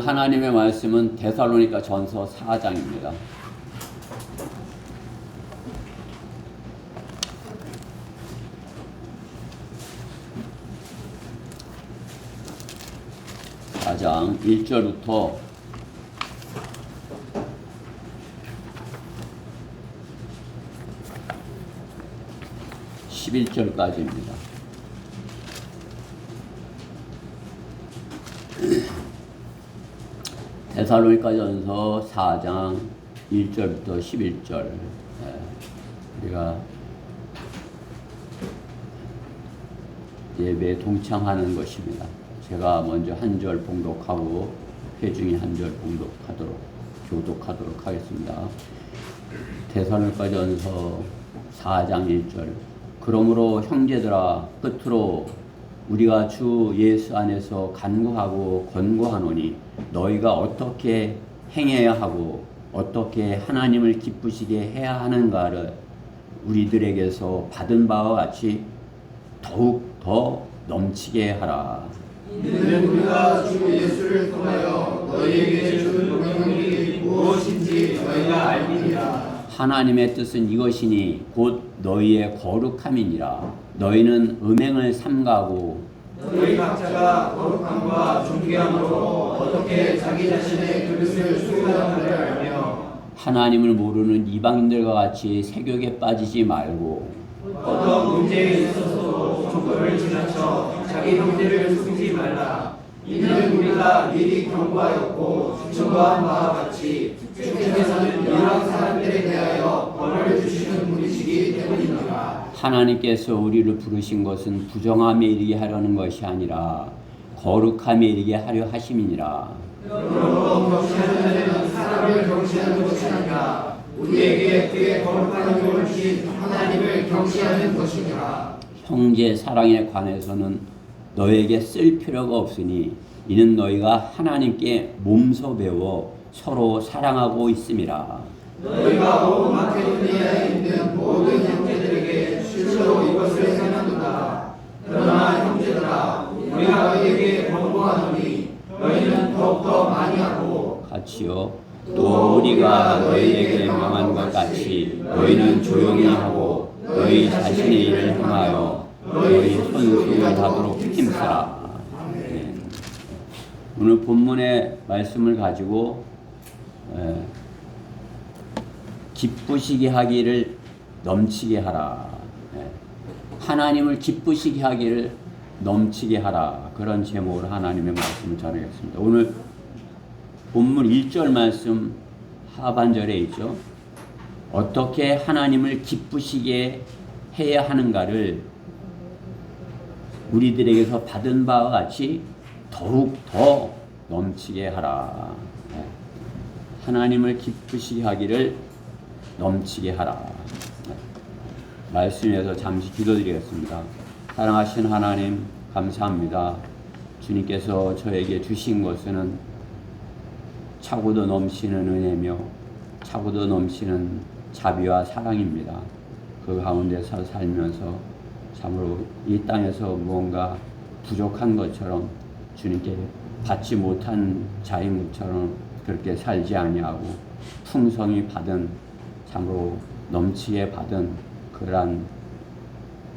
오늘 하나님의 말씀은 데살로니가 전서 4장입니다. 장 1절부터 11절까지입니다. 데살로니가전서 4장 1절부터 11절. 우리가 예배에 동참하는 것입니다. 제가 먼저 한 절 봉독하고 회중이 한 절 교독하도록 하겠습니다. 데살로니가전서 4장 1절. 그러므로 형제들아, 끝으로 우리가 주 예수 안에서 간구하고 권고하노니 너희가 어떻게 행해야 하고 어떻게 하나님을 기쁘시게 해야 하는가를 우리들에게서 받은 바와 같이 더욱 더 넘치게 하라. 이는 우리가 주 예수를 통하여 너희에게 준 명령이 무엇인지 너희가 알리니라. 하나님의 뜻은 이것이니 곧 너희의 거룩함이니라. 너희는 음행을 삼가고 너희 각자가 거룩함과 존귀함으로 어떻게 자기 자신의 그릇을 수호하는지를 알며 하나님을 모르는 이방인들과 같이 세욕에 빠지지 말고 어떤 문제에 있어서도 종교를 지나쳐 자기 형제를 속이지 말라. 이는 우리가 미리 경고하였고 증거한 바와 같이 주께서는 이러한 사람들에 대하여 벌을 주시는 분이시기 때문입니다. 하나님께서 우리를 부르신 것은 부정함에 이르게 하려는 것이 아니라 거룩함에 이르게 하려 하심이니라. 그러므로 경시하는 자는 사람을 경시하는 것이 아니라 우리에게 그의 거룩한 이름을 주신 하나님을 경시하는 것이니라. 형제 사랑에 관해서는 너에게 쓸 필요가 없으니 이는 너희가 하나님께 몸소 배워 서로 사랑하고 있음이라. 너희가 온 마케도니아에 있는 모든 형제들에게 실제로 이것을 생각한다. 그러나 형제들아, 우리가 너희에게 권고하노니 너희는 더욱더 많이 하고 같이요. 또 우리가 너희에게 명한 것 같이 너희는 조용히 하고 너희 자신의 일을 행하여 너희 손수를 하도록 힘쓰라. 네. 오늘 본문의 말씀을 가지고 기쁘시게 하기를 넘치게 하라. 하나님을 기쁘시게 하기를 넘치게 하라. 그런 제목으로 하나님의 말씀을 전하겠습니다. 오늘 본문 1절 말씀 하반절에 있죠. 어떻게 하나님을 기쁘시게 해야 하는가를 우리들에게서 받은 바와 같이 더욱 더 넘치게 하라. 하나님을 기쁘시게 하기를 넘치게 하라. 말씀에서 잠시 기도드리겠습니다. 사랑하신 하나님, 감사합니다. 주님께서 저에게 주신 것은 차고도 넘치는 은혜며 차고도 넘치는 자비와 사랑입니다. 그 가운데서 살면서 참으로 이 땅에서 무언가 부족한 것처럼 주님께 받지 못한 자인 것처럼 그렇게 살지 아니하고 풍성히 받은, 참으로 넘치게 받은 그러한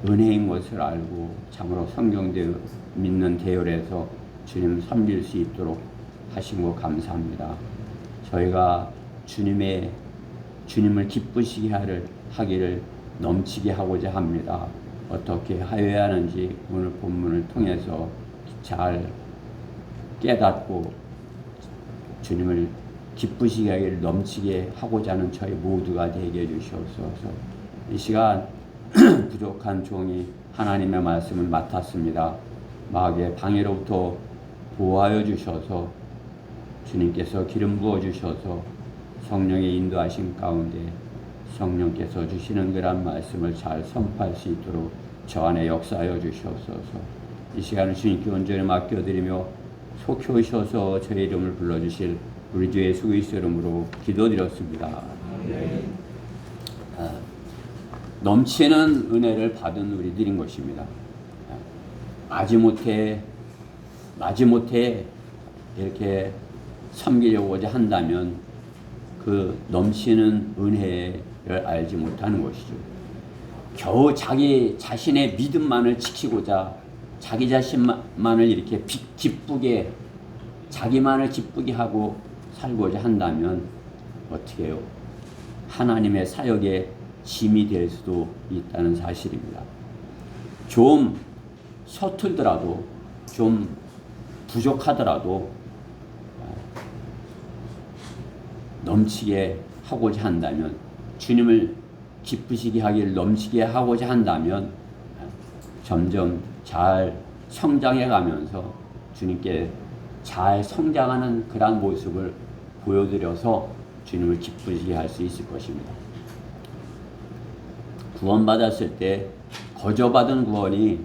은혜인 것을 알고 참으로 성경대 믿는 대열에서 주님 섬길 수 있도록 하신 것 감사합니다. 저희가 주님을 기쁘시게 하기를 넘치게 하고자 합니다. 어떻게 하여야 하는지 오늘 본문을 통해서 잘 깨닫고 주님을 기쁘시게 하기를 넘치게 하고자 하는 저희 모두가 되게 해주시옵소서. 이 시간 부족한 종이 하나님의 말씀을 맡았습니다. 마귀의 방해로부터 보호하여 주셔서 주님께서 기름 부어 주셔서 성령의 인도하심 가운데 성령께서 주시는 그런 말씀을 잘 선포할 수 있도록 저 안에 역사하여 주시옵소서. 이 시간을 주님께 온전히 맡겨드리며 속히 오셔서 저의 이름을 불러주실 우리 주 예수 그리스도 이름으로 기도드렸습니다. 넘치는 은혜를 받은 우리들인 것입니다. 마지못해 이렇게 섬기려고자 한다면 그 넘치는 은혜를 알지 못하는 것이죠. 겨우 자기 자신의 믿음만을 지키고자 자기 자신만을 이렇게 기쁘게 자기만을 기쁘게 하고 살고자 한다면 어떻게 해요? 하나님의 사역에 짐이 될 수도 있다는 사실입니다. 좀 서툴더라도 좀 부족하더라도 넘치게 하고자 한다면, 주님을 기쁘시게 하기를 넘치게 하고자 한다면 점점 잘 성장해 가면서 주님께 잘 성장하는 그러한 모습을 보여드려서 주님을 기쁘시게 할 수 있을 것입니다. 구원받았을 때 거저받은 구원이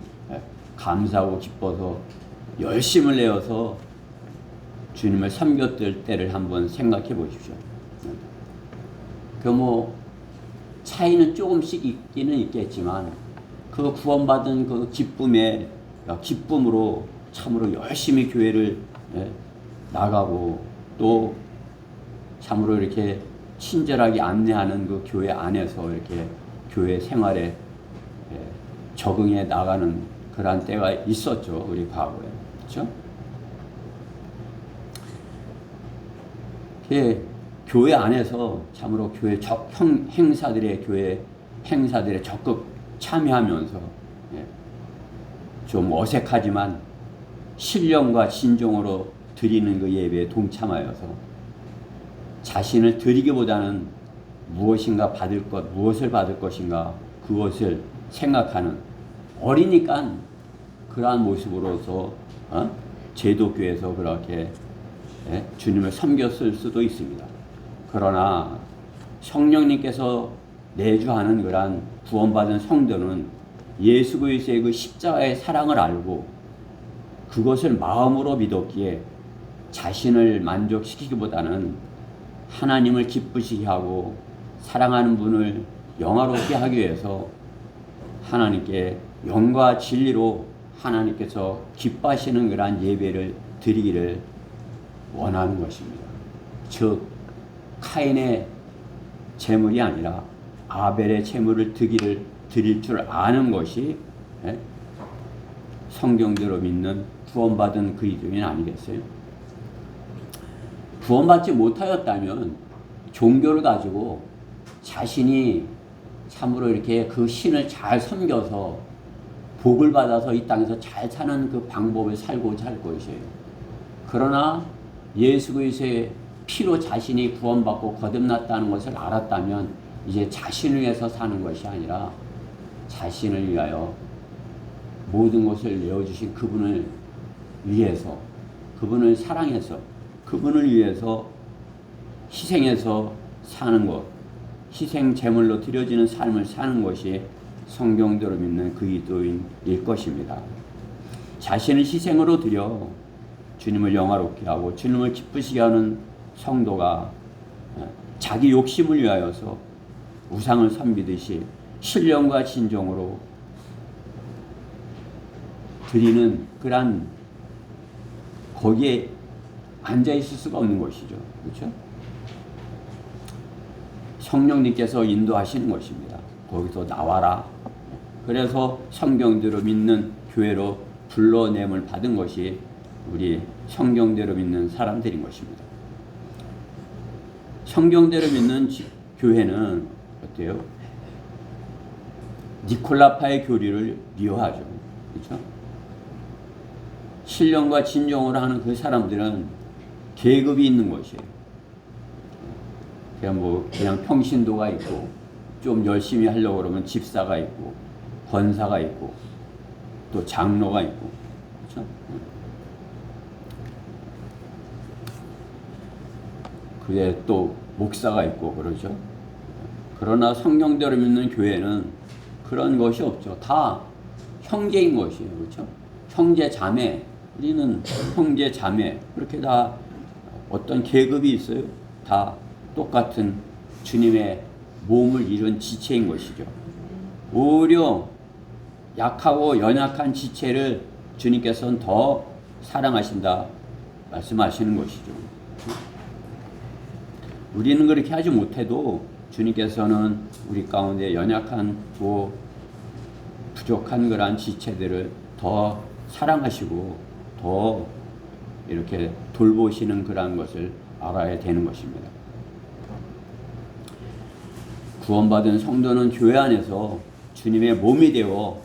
감사하고 기뻐서 열심을 내어서 주님을 섬겼을 때를 한번 생각해 보십시오. 그 차이는 조금씩 있기는 있겠지만 그 구원받은 그 기쁨으로 참으로 열심히 교회를 나가고 또 참으로 이렇게 친절하게 안내하는 그 교회 안에서 이렇게 교회 생활에 적응해 나가는 그런 때가 있었죠. 우리 과거에. 그렇죠? 교회 안에서 참으로 교회 교회 행사들에 적극 참여하면서 좀 어색하지만 신령과 진정으로 드리는 그 예배에 동참하여서 자신을 드리기보다는 무엇을 받을 것인가 그것을 생각하는 어리니까 그러한 모습으로서 제도교에서 그렇게 주님을 섬겼을 수도 있습니다. 그러나 성령님께서 내주하는 그러한 구원받은 성도는 예수 그리스도의 그 십자가의 사랑을 알고 그것을 마음으로 믿었기에 자신을 만족시키기보다는 하나님을 기쁘시게 하고 사랑하는 분을 영화롭게 하기 위해서 하나님께 영과 진리로 하나님께서 기뻐하시는 그러한 예배를 드리기를 원하는 것입니다. 즉 카인의 제물이 아니라 아벨의 제물을 드릴 줄 아는 것이 성경대로 믿는 구원받은 그리스도인 아니겠어요? 구원받지 못하였다면 종교를 가지고 자신이 참으로 이렇게 그 신을 잘 섬겨서 복을 받아서 이 땅에서 잘 사는 그 방법을 살고자 할 것이에요. 그러나 예수 그리스도의 피로 자신이 구원받고 거듭났다는 것을 알았다면 이제 자신을 위해서 사는 것이 아니라 자신을 위하여 모든 것을 내어주신 그분을 위해서, 그분을 사랑해서, 그분을 위해서 희생해서 사는 것, 희생 제물로 드려지는 삶을 사는 것이 성경대로 믿는 그리스도인일 것입니다. 자신을 희생으로 드려 주님을 영화롭게 하고 주님을 기쁘시게 하는 성도가 자기 욕심을 위하여서 우상을 섬기듯이 신령과 진정으로 드리는 그런 거기에 앉아 있을 수가 없는 것이죠. 그렇죠? 성령님께서 인도하시는 것입니다. 거기서 나와라. 그래서 성경대로 믿는 교회로 불러냄을 받은 것이 우리 성경대로 믿는 사람들인 것입니다. 성경대로 믿는 교회는 어때요? 니콜라파의 교리를 미워하죠. 그렇죠? 신령과 진정으로 하는 그 사람들은 계급이 있는 것이에요. 그냥 평신도가 있고 좀 열심히 하려고 그러면 집사가 있고 권사가 있고 또 장로가 있고 그렇죠? 그에 또 목사가 있고 그러죠. 그러나 성경대로 믿는 교회는 그런 것이 없죠. 다 형제인 것이에요. 그렇죠? 형제 자매, 우리는 형제 자매 그렇게 다 어떤 계급이 있어요. 다 똑같은 주님의 몸을 이룬 지체인 것이죠. 오히려 약하고 연약한 지체를 주님께서는 더 사랑하신다 말씀하시는 것이죠. 우리는 그렇게 하지 못해도 주님께서는 우리 가운데 연약한 부족한 그러한 지체들을 더 사랑하시고 더 이렇게 돌보시는 그러한 것을 알아야 되는 것입니다. 구원받은 성도는 교회 안에서 주님의 몸이 되어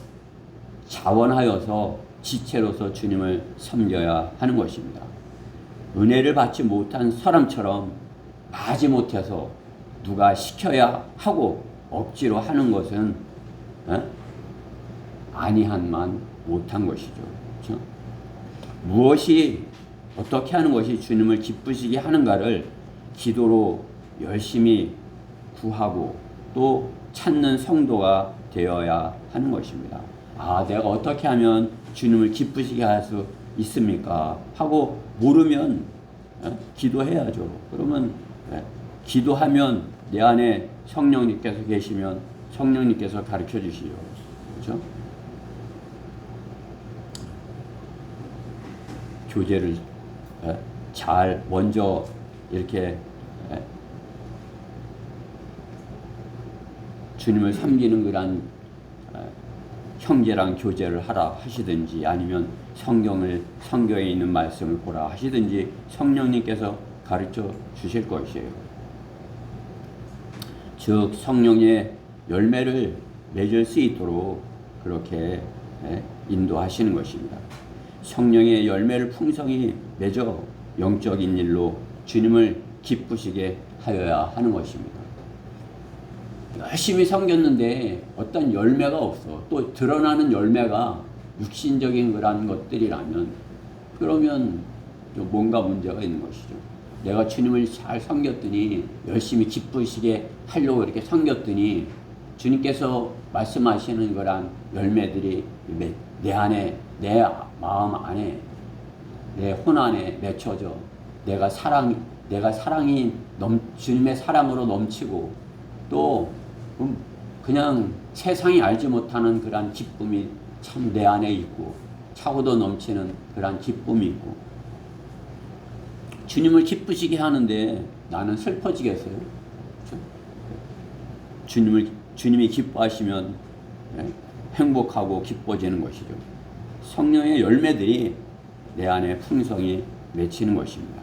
자원하여서 지체로서 주님을 섬겨야 하는 것입니다. 은혜를 받지 못한 사람처럼 마지못해서 누가 시켜야 하고 억지로 하는 것은 아니한만 못한 것이죠. 그렇죠? 무엇이 어떻게 하는 것이 주님을 기쁘시게 하는가를 기도로 열심히 구하고 또 찾는 성도가 되어야 하는 것입니다. 내가 어떻게 하면 주님을 기쁘시게 할 수 있습니까? 하고 모르면 기도해야죠. 그러면 기도하면 내 안에 성령님께서 계시면 성령님께서 가르쳐 주시죠. 그렇죠? 교제를 잘 먼저 이렇게 주님을 섬기는 그런 형제랑 교제를 하라 하시든지 아니면 성경에 있는 말씀을 보라 하시든지 성령님께서 가르쳐 주실 것이에요. 즉 성령의 열매를 맺을 수 있도록 그렇게 인도하시는 것입니다. 성령의 열매를 풍성히 맺어 영적인 일로 주님을 기쁘시게 하여야 하는 것입니다. 열심히 섬겼는데 어떤 열매가 없어. 또 드러나는 열매가 육신적인 그런 것들이라면 그러면 좀 뭔가 문제가 있는 것이죠. 내가 주님을 잘 섬겼더니 열심히 기쁘시게 하려고 이렇게 섬겼더니 주님께서 말씀하시는 그런 열매들이 내 안에, 내 마음 안에, 내 혼 안에 맺혀져 내가 사랑이 주님의 사랑으로 넘치고 또 그냥 세상이 알지 못하는 그런 기쁨이 참 내 안에 있고 차고도 넘치는 그런 기쁨이 있고 주님을 기쁘시게 하는데 나는 슬퍼지겠어요? 그렇죠? 주님이 기뻐하시면 행복하고 기뻐지는 것이죠. 성령의 열매들이 내 안에 풍성히 맺히는 것입니다.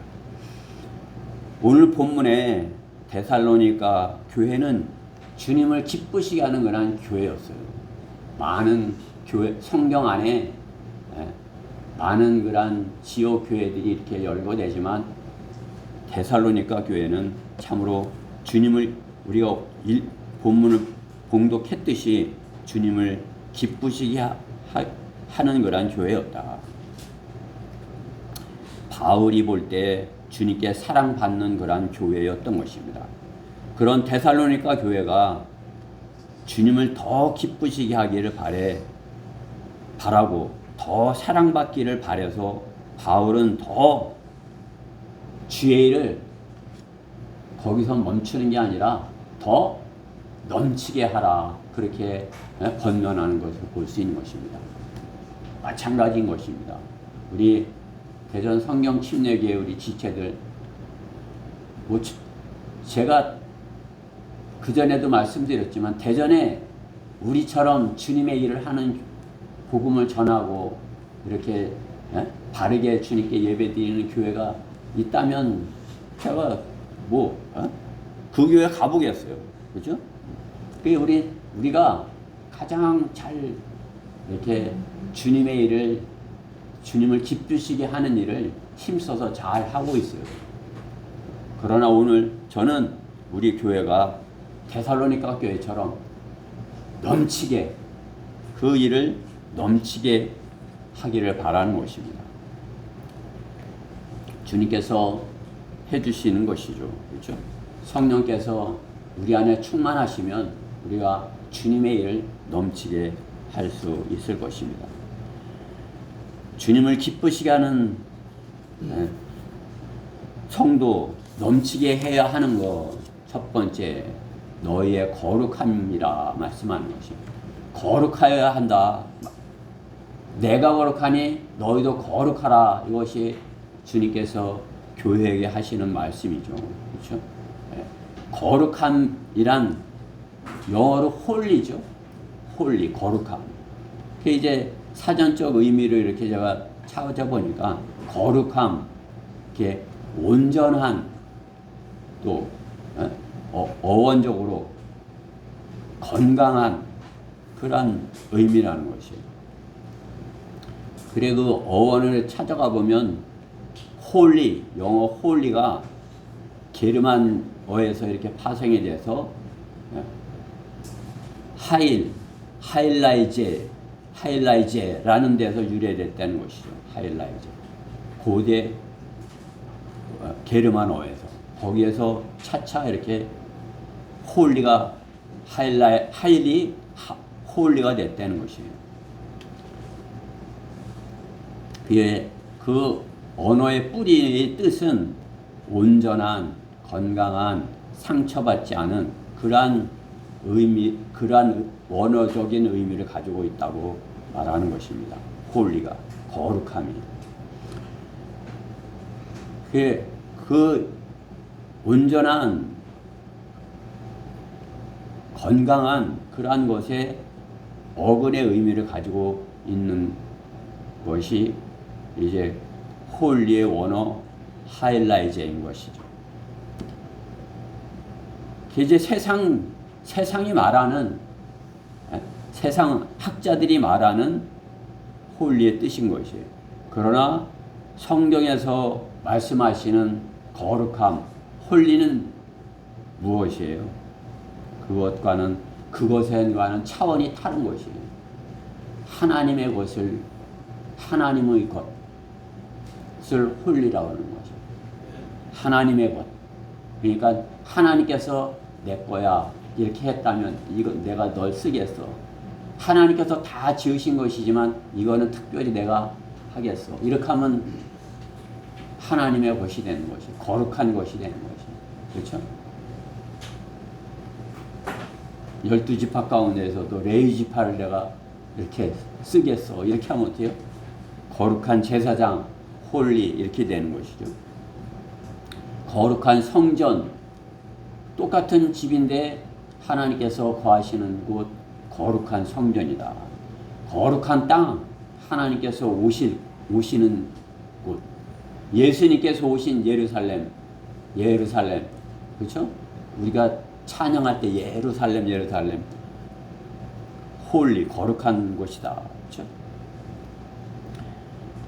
오늘 본문에 데살로니가 교회는 주님을 기쁘시게 하는 그런 교회였어요. 많은 성경 안에 많은 그런 지역 교회들이 이렇게 열거되지만 데살로니가 교회는 참으로 주님을 우리가 본문을 봉독했듯이 주님을 기쁘시게 하는 그런 교회였다. 바울이 볼 때 주님께 사랑받는 그런 교회였던 것입니다. 그런 데살로니가 교회가 주님을 더 기쁘시게 하기를 바라고 더 사랑받기를 바라서 바울은 더 주의 일을 거기서 멈추는 게 아니라 더 넘치게 하라 그렇게 권면하는 것을 볼 수 있는 것입니다. 마찬가지인 것입니다. 우리 대전 성경 침례교회 우리 지체들 제가 그전에도 말씀드렸지만 대전에 우리처럼 주님의 일을 하는 복음을 전하고 이렇게 바르게 주님께 예배드리는 교회가 있다면 제가 그 교회 가보겠어요. 그죠? 그게 우리가 가장 잘 이렇게 주님의 일을 주님을 기쁘시게 하는 일을 힘써서 잘 하고 있어요. 그러나 오늘 저는 우리 교회가 데살로니가 교회처럼 넘치게 그 일을 넘치게 하기를 바라는 것입니다. 주님께서 해주시는 것이죠. 그렇죠? 성령께서 우리 안에 충만하시면 우리가 주님의 일을 넘치게 할 수 있을 것입니다. 주님을 기쁘시게 하는 성도 넘치게 해야 하는 것 첫 번째 너희의 거룩함이라 말씀하는 것입니다. 거룩하여야 한다. 내가 거룩하니 너희도 거룩하라. 이것이 주님께서 교회에게 하시는 말씀이죠. 그렇죠? 예. 거룩함이란 영어로 홀리죠. 홀리, 거룩함. 그 이제 사전적 의미를 이렇게 제가 찾아보니까 거룩함, 이렇게 온전한, 또 어원적으로 건강한 그런 의미라는 것이에요. 그래 그 어원을 찾아가 보면 홀리, 영어 홀리가 게르만어에서 이렇게 파생이 돼서 하일라이제라는 데서 유래됐다는 것이죠. 하일라이제. 고대 게르만어에서 거기에서 차차 이렇게 홀리가 홀리가 됐다는 것이에요. 그 언어의 뿌리의 뜻은 온전한, 건강한, 상처받지 않은 그러한 의미, 그러한 원어적인 의미를 가지고 있다고 말하는 것입니다. 홀리가, 거룩함이. 그 온전한, 건강한 그러한 것에 어근의 의미를 가지고 있는 것이 이제 홀리의 원어 하일라이제인 것이죠. 이제 세상이 말하는, 세상 학자들이 말하는 홀리의 뜻인 것이에요. 그러나 성경에서 말씀하시는 거룩함, 홀리는 무엇이에요? 그것과는 차원이 다른 것이에요. 하나님의 것을, 하나님의 것을 홀리라고 하는 거죠. 하나님의 것. 그러니까 하나님께서 내 거야 이렇게 했다면 이거 내가 널 쓰겠어. 하나님께서 다 지으신 것이지만 이거는 특별히 내가 하겠어. 이렇게 하면 하나님의 것이 되는 것이, 거룩한 것이 되는 것이. 그렇죠? 12지파 가운데에서도 레위지파를 내가 이렇게 쓰겠어. 이렇게 하면 어때요? 거룩한 제사장, 홀리 이렇게 되는 것이죠. 거룩한 성전, 똑같은 집인데 하나님께서 거하시는 곳 거룩한 성전이다. 거룩한 땅, 하나님께서 오시는 곳. 예수님께서 오신 예루살렘. 그렇죠? 우리가 찬양할 때 예루살렘. 홀리, 거룩한 곳이다. 그렇죠?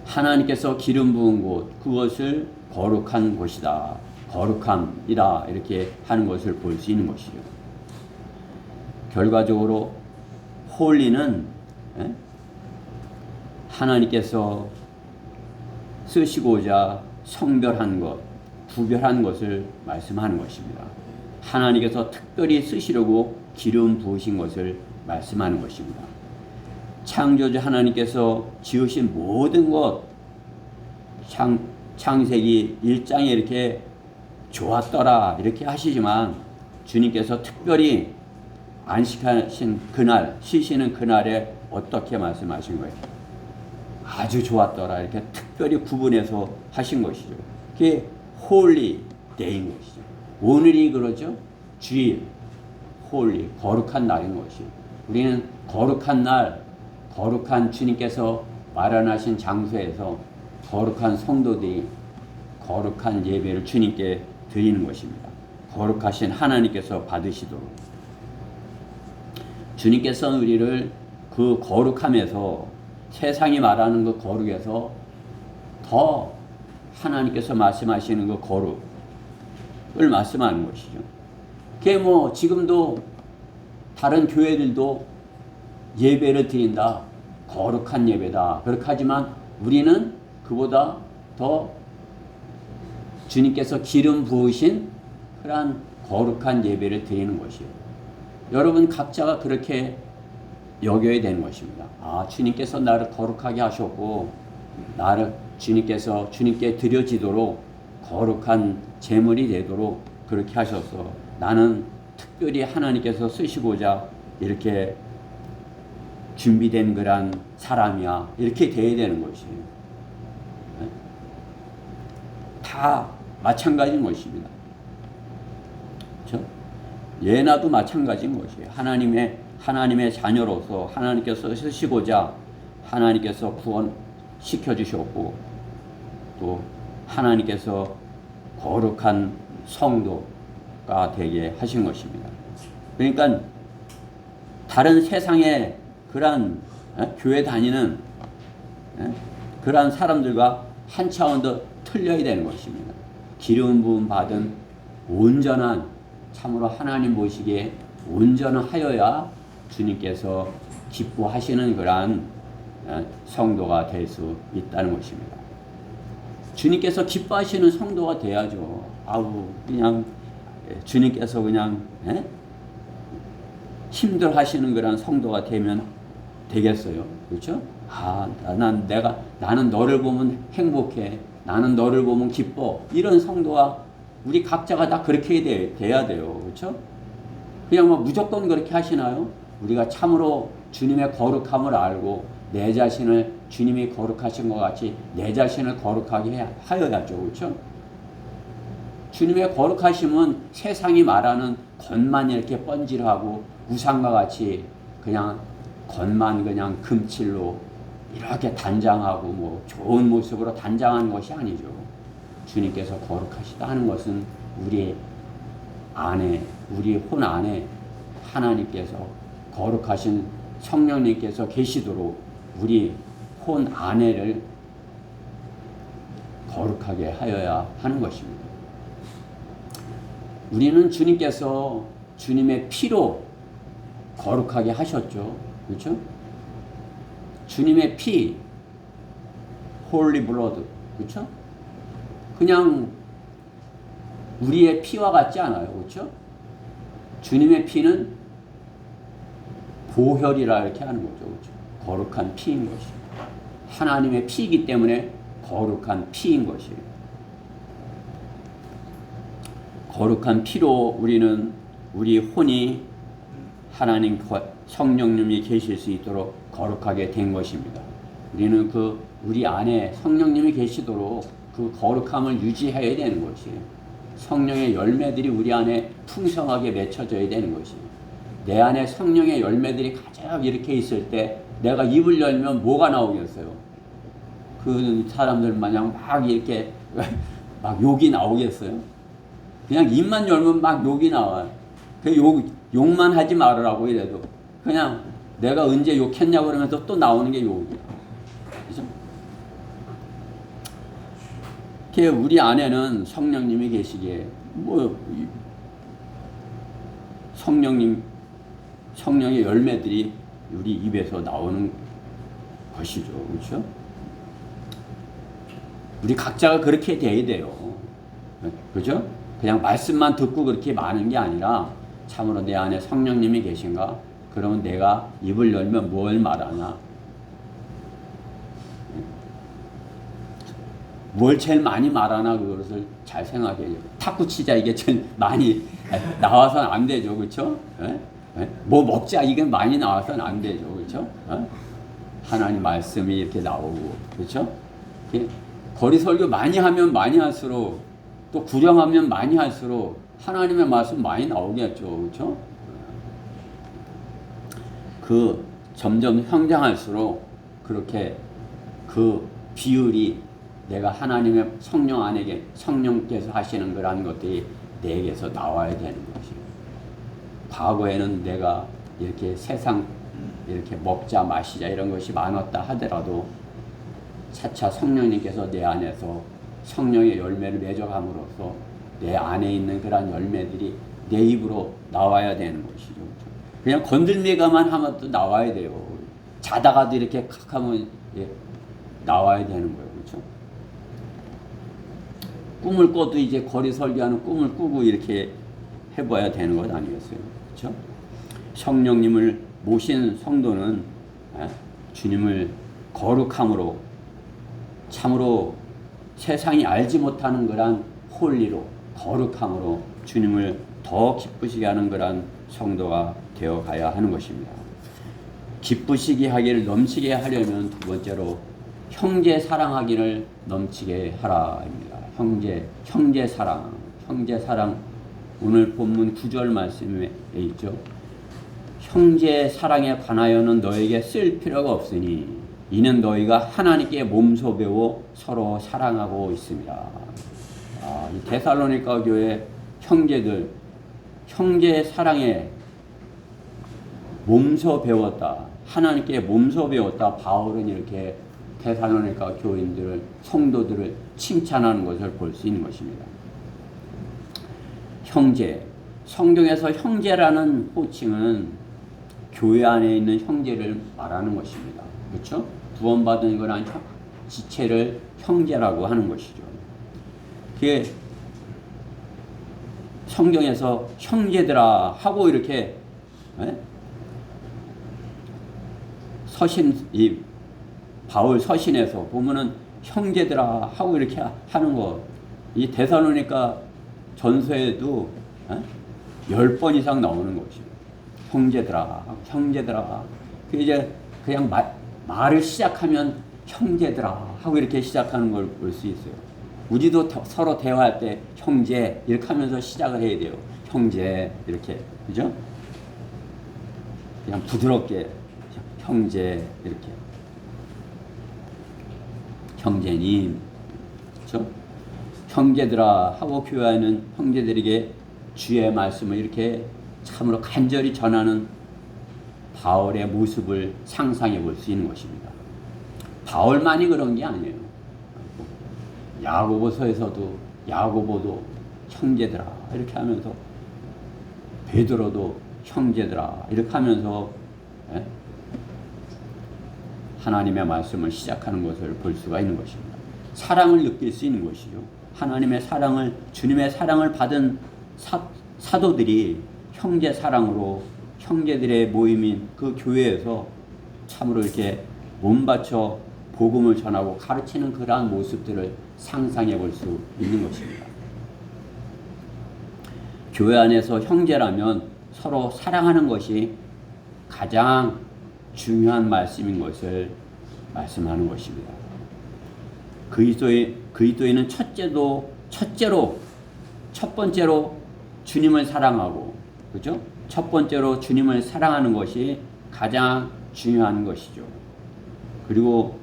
하나님께서 기름 부은 곳, 그것을 거룩한 곳이다. 거룩함이다. 이렇게 하는 것을 볼 수 있는 것이죠. 결과적으로 홀리는 하나님께서 쓰시고자 성별한 것, 구별한 것을 말씀하는 것입니다. 하나님께서 특별히 쓰시려고 기름 부으신 것을 말씀하는 것입니다. 창조주 하나님께서 지으신 모든 것, 창세기 1장에 이렇게 좋았더라 이렇게 하시지만 주님께서 특별히 안식하신 그날, 쉬시는 그날에 어떻게 말씀하신 거예요? 아주 좋았더라 이렇게 특별히 구분해서 하신 것이죠. 그게 홀리 데이인 것이죠. 오늘이 그러죠. 주일, 홀리, 거룩한 날인 것이죠. 우리는 거룩한 날, 거룩한 주님께서 마련하신 장소에서 거룩한 성도들이 거룩한 예배를 주님께 드리는 것입니다. 거룩하신 하나님께서 받으시도록. 주님께서는 우리를 그 거룩함에서, 세상이 말하는 그 거룩에서 더 하나님께서 말씀하시는 그 거룩을 말씀하는 것이죠. 그게 지금도 다른 교회들도 예배를 드린다. 거룩한 예배다. 그렇게 하지만 우리는 그보다 더 주님께서 기름 부으신 그러한 거룩한 예배를 드리는 것이에요. 여러분 각자가 그렇게 여겨야 되는 것입니다. 주님께서 나를 거룩하게 하셨고 나를 주님께 드려지도록 거룩한 제물이 되도록 그렇게 하셔서 나는 특별히 하나님께서 쓰시고자 이렇게 준비된 그런 사람이야. 이렇게 돼야 되는 것이에요. 다 마찬가지인 것입니다. 그렇죠? 예나도 마찬가지인 것이에요. 하나님의 자녀로서 하나님께서 쓰시고자 하나님께서 구원시켜 주셨고 또 하나님께서 거룩한 성도가 되게 하신 것입니다. 그러니까 다른 세상의 그러한 교회 다니는 그러한 사람들과 한 차원 더 틀려야 되는 것입니다. 기름 부음 받은 온전한 참으로 하나님 보시기에 온전하여야 주님께서 기뻐하시는 그러한 성도가 될 수 있다는 것입니다. 주님께서 기뻐하시는 성도가 돼야죠. 그냥 주님께서 그냥 힘들하시는 그런 성도가 되면 되겠어요. 그렇죠? 나는 너를 보면 행복해. 나는 너를 보면 기뻐. 이런 성도가 우리 각자가 다 그렇게 돼야 돼요. 그렇죠? 그냥 무조건 그렇게 하시나요? 우리가 참으로 주님의 거룩함을 알고 내 자신을 주님이 거룩하신 것 같이 내 자신을 거룩하게 하여야죠. 그렇죠? 주님의 거룩하심은 세상이 말하는 겉만 이렇게 번질하고 우상과 같이 그냥 겉만 그냥 금칠로 이렇게 단장하고 좋은 모습으로 단장하는 것이 아니죠. 주님께서 거룩하시다 하는 것은 우리 혼 안에 하나님께서 거룩하신 성령님께서 계시도록 우리 혼 안에를 거룩하게 하여야 하는 것입니다. 우리는 주님께서 주님의 피로 거룩하게 하셨죠. 그렇죠? 주님의 피, 홀리 블러드, 그렇죠? 그냥 우리의 피와 같지 않아요. 그렇죠? 주님의 피는 보혈이라 이렇게 하는 거죠. 그렇죠? 거룩한 피인 것이에요. 하나님의 피이기 때문에 거룩한 피인 것이에요. 거룩한 피로 우리는 우리 혼이 하나님 성령님이 계실 수 있도록 거룩하게 된 것입니다. 우리는 우리 안에 성령님이 계시도록 그 거룩함을 유지해야 되는 것이에요. 성령의 열매들이 우리 안에 풍성하게 맺혀져야 되는 것이에요. 내 안에 성령의 열매들이 가득 이렇게 있을 때 내가 입을 열면 뭐가 나오겠어요? 그 사람들 마냥 막 이렇게 막 욕이 나오겠어요? 그냥 입만 열면 막 욕이 나와요. 그 욕만 하지 말으라고 이래도 그냥 내가 언제 욕했냐고 그러면서 또 나오는 게 욕이야. 그죠? 우리 안에는 성령님이 계시기에 성령의 열매들이 우리 입에서 나오는 것이죠. 그렇죠? 우리 각자가 그렇게 돼야 돼요. 그죠? 그냥 말씀만 듣고 그렇게 많은 게 아니라 참으로 내 안에 성령님이 계신가? 그러면 내가 입을 열면 뭘 말하나? 뭘 제일 많이 말하나 그것을 잘 생각해요. 탁구 치자 이게 제일 많이 나와서는 안 되죠. 그렇죠? 뭐 먹자 이게 많이 나와서는 안 되죠. 그렇죠? 하나님 말씀이 이렇게 나오고 그렇죠? 거리 설교 많이 하면 많이 할수록 또 구령하면 많이 할수록 하나님의 말씀 많이 나오겠죠. 그렇죠? 점점 성장할수록 그렇게 그 비율이 내가 하나님의 성령 안에 성령께서 하시는 거라는 것들이 내게서 나와야 되는 것이에요. 과거에는 내가 이렇게 세상 이렇게 먹자 마시자 이런 것이 많았다 하더라도 차차 성령님께서 내 안에서 성령의 열매를 맺어감으로써 내 안에 있는 그런 열매들이 내 입으로 나와야 되는 것이죠. 그냥 건들매가만 하면 또 나와야 돼요. 자다가도 이렇게 칵 하면 나와야 되는 거예요. 그렇죠? 꿈을 꿔도 이제 거리 설교하는 꿈을 꾸고 이렇게 해봐야 되는 것 아니겠어요? 그렇죠? 성령님을 모신 성도는 주님을 거룩함으로 참으로 세상이 알지 못하는 그런 홀리로 거룩함으로 주님을 더 기쁘시게 하는 그런 성도가 되어 가야 하는 것입니다. 기쁘시게 하기를 넘치게 하려면 두 번째로 형제 사랑하기를 넘치게 하라입니다. 형제 사랑. 오늘 본문 9절 말씀에 있죠. 형제 사랑에 관하여는 너에게 쓸 필요가 없으니 이는 너희가 하나님께 몸소 배워 서로 사랑하고 있습니다. 이 데살로니가 교회 형제들, 형제 사랑에 몸소 배웠다. 하나님께 몸소 배웠다. 바울은 이렇게 데살로니가 교인들을, 성도들을 칭찬하는 것을 볼 수 있는 것입니다. 형제, 성경에서 형제라는 호칭은 교회 안에 있는 형제를 말하는 것입니다. 그렇죠? 구원받은 거란 지체를 형제라고 하는 것이죠. 그게 성경에서 형제들아 하고 이렇게 이 바울 서신에서 보면은 형제들아 하고 이렇게 하는 거, 이 데살로니가 전서에도 10번 이상 나오는 것이죠. 형제들아. 그 이제 그냥 말을 시작하면 형제들아 하고 이렇게 시작하는 걸 볼 수 있어요. 우리도 서로 대화할 때 형제 이렇게 하면서 시작을 해야 돼요. 형제 이렇게, 그죠? 그냥 부드럽게 형제 이렇게. 형제님, 그렇죠? 형제들아 하고 교회하는 형제들에게 주의 말씀을 이렇게 참으로 간절히 전하는 바울의 모습을 상상해 볼 수 있는 것입니다. 바울만이 그런 게 아니에요. 야고보서에서도 야고보도 형제들아 이렇게 하면서, 베드로도 형제들아 이렇게 하면서 하나님의 말씀을 시작하는 것을 볼 수가 있는 것입니다. 사랑을 느낄 수 있는 것이죠. 하나님의 사랑을, 주님의 사랑을 받은 사도들이 형제 사랑으로 형제들의 모임인 그 교회에서 참으로 이렇게 몸바쳐 복음을 전하고 가르치는 그러한 모습들을 상상해 볼 수 있는 것입니다. 교회 안에서 형제라면 서로 사랑하는 것이 가장 중요한 말씀인 것을 말씀하는 것입니다. 그리스도인은 첫 번째로 주님을 사랑하고, 그죠? 첫 번째로 주님을 사랑하는 것이 가장 중요한 것이죠. 그리고